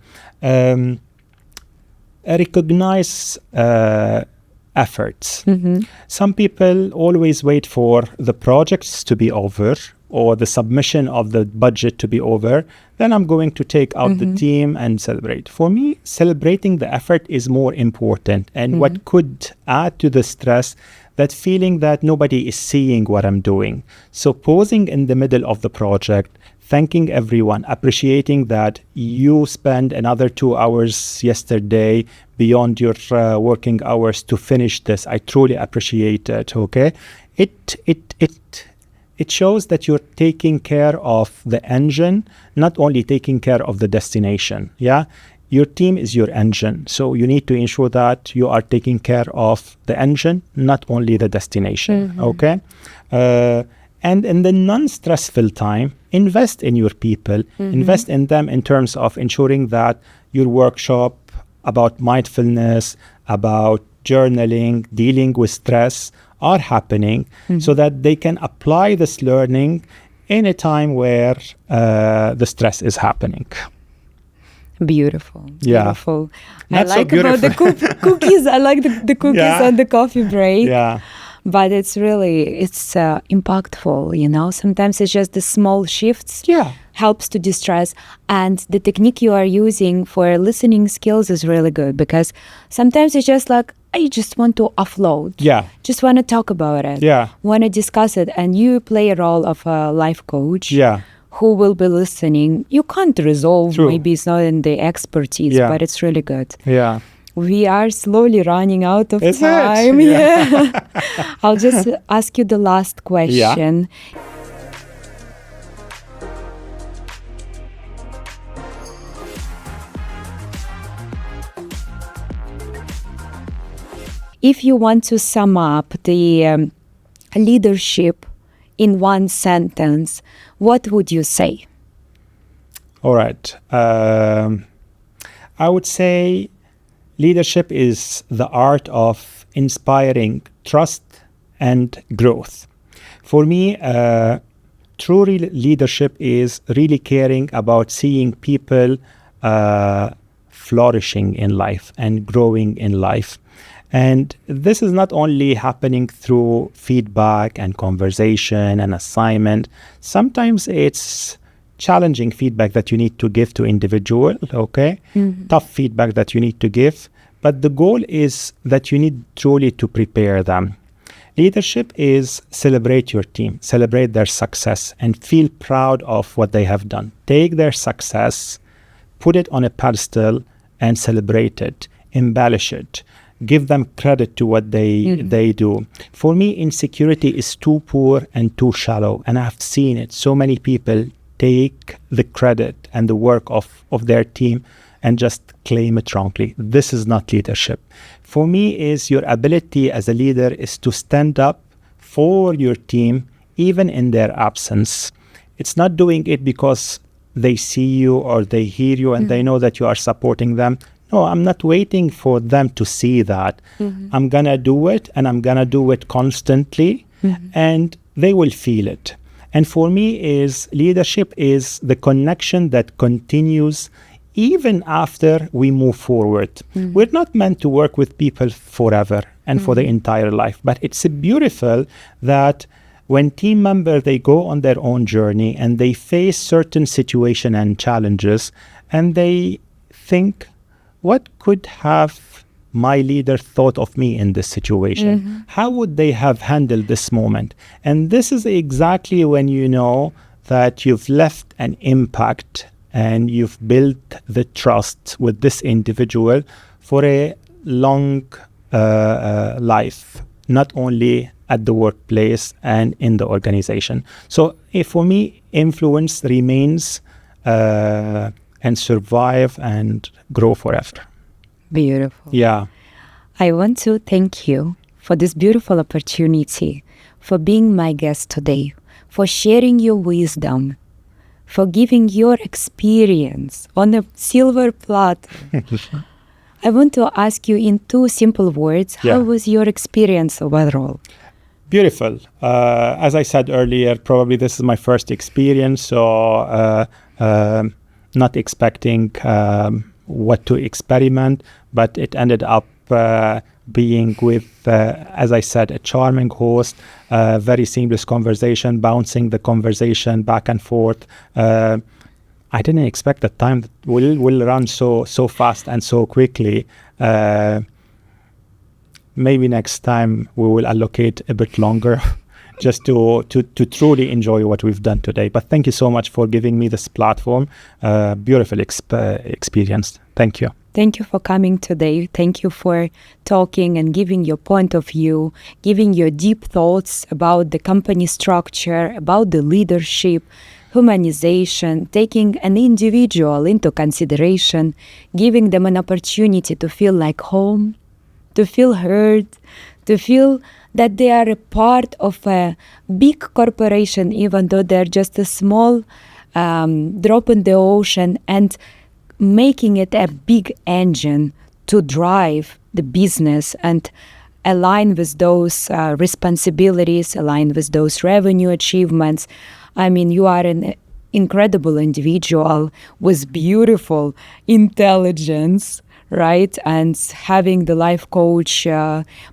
Recognize efforts. Some people always wait for the projects to be over or the submission of the budget to be over. Then I'm going to take out the team and celebrate. For me, celebrating the effort is more important. And what could add to the stress, that feeling that nobody is seeing what I'm doing. So pausing in the middle of the project, thanking everyone, appreciating that you spent another 2 hours yesterday beyond your working hours to finish this. I truly appreciate it, okay? It shows that you're taking care of the engine, not only taking care of the destination, yeah? Your team is your engine, so you need to ensure that you are taking care of the engine, not only the destination, okay? And in the non-stressful time, invest in your people, invest in them in terms of ensuring that your workshop about mindfulness, about journaling, dealing with stress are happening so that they can apply this learning in a time where the stress is happening. Beautiful. Yeah. Beautiful. Not I like so about the cookies. I like the cookies Yeah. on the coffee break. Yeah. But it's impactful, you know. Sometimes it's just the small shifts Yeah. helps to distress. And the technique you are using for listening skills is really good, because sometimes it's just like, I just want to offload. Yeah. Just want to talk about it. Yeah. Want to discuss it. And you play a role of a life coach. Yeah. Who will be listening. You can't resolve. True. Maybe it's not in the expertise, Yeah. but it's really good. Yeah. We are slowly running out of Is it? time. Yeah. Yeah. I'll just ask you the last question. If you want to sum up the leadership in one sentence, what would you say? All right. I would say leadership is the art of inspiring trust and growth. For me, true leadership is really caring about seeing people flourishing in life and growing in life. And this is not only happening through feedback and conversation and assignment. Sometimes it's challenging feedback that you need to give to individual, okay? Tough feedback that you need to give. But the goal is that you need truly to prepare them. Leadership is celebrate your team, celebrate their success, and feel proud of what they have done. Take their success, put it on a pedestal, and celebrate it, embellish it. Give them credit to what they do. For me, insecurity is too poor and too shallow, and I've seen it. So many people take the credit and the work of their team and just claim it wrongly. This is not leadership. For me, is your ability as a leader is to stand up for your team, even in their absence. It's not doing it because they see you or they hear you and they know that you are supporting them. No, I'm not waiting for them to see that. I'm going to do it, and I'm going to do it constantly, and they will feel it. And for me, is leadership is the connection that continues even after we move forward. We're not meant to work with people forever and for the entire life, but it's beautiful that when team members, they go on their own journey and they face certain situation and challenges, and they think, what could have my leader thought of me in this situation? How would they have handled this moment? And this is exactly when you know that you've left an impact and you've built the trust with this individual for a long life, not only at the workplace and in the organization. So for me, influence remains and survive and grow forever. Beautiful. Yeah. I want to thank you for this beautiful opportunity, for being my guest today, for sharing your wisdom, for giving your experience on a silver platter. I want to ask you in two simple words, Yeah. how was your experience overall? Beautiful. As I said earlier, probably this is my first experience, so not expecting what to experiment, but it ended up being with, as I said, a charming host, very seamless conversation, bouncing the conversation back and forth. I didn't expect that time will run so fast and so quickly. Maybe next time we will allocate a bit longer just to truly enjoy what we've done today. But thank you so much for giving me this platform. Beautiful experience. Thank you. Thank you for coming today. Thank you for talking and giving your point of view, giving your deep thoughts about the company structure, about the leadership, humanization, taking an individual into consideration, giving them an opportunity to feel like home, to feel heard, to feel that they are a part of a big corporation, even though they're just a small drop in the ocean, and making it a big engine to drive the business and align with those responsibilities, align with those revenue achievements. I mean, you are an incredible individual with beautiful intelligence, right? And having the life coach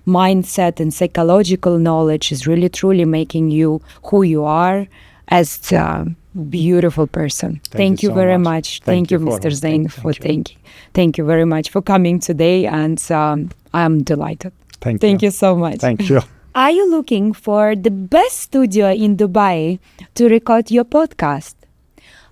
mindset and psychological knowledge is really, truly making you who you are as a beautiful person. Thank you so very much. much. Thank you, Mr. Zein, for thanking. Thank you very much for coming today, and I'm delighted. Thank you so much. Thank you. Are you looking for the best studio in Dubai to record your podcast?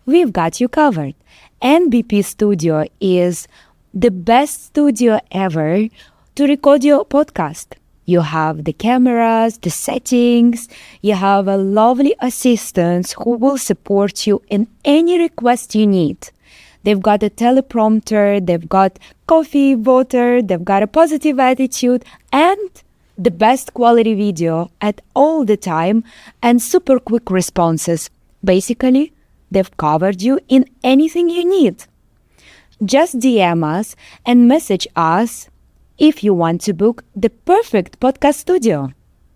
We've got you covered. NBP Studio is the best studio ever to record your podcast. You have the cameras, the settings, you have a lovely assistant who will support you in any request you need. They've got a teleprompter, they've got coffee, water, they've got a positive attitude, and the best quality video at all the time and super quick responses. Basically, they've covered you in anything you need. Just DM us and message us if you want to book the perfect podcast studio.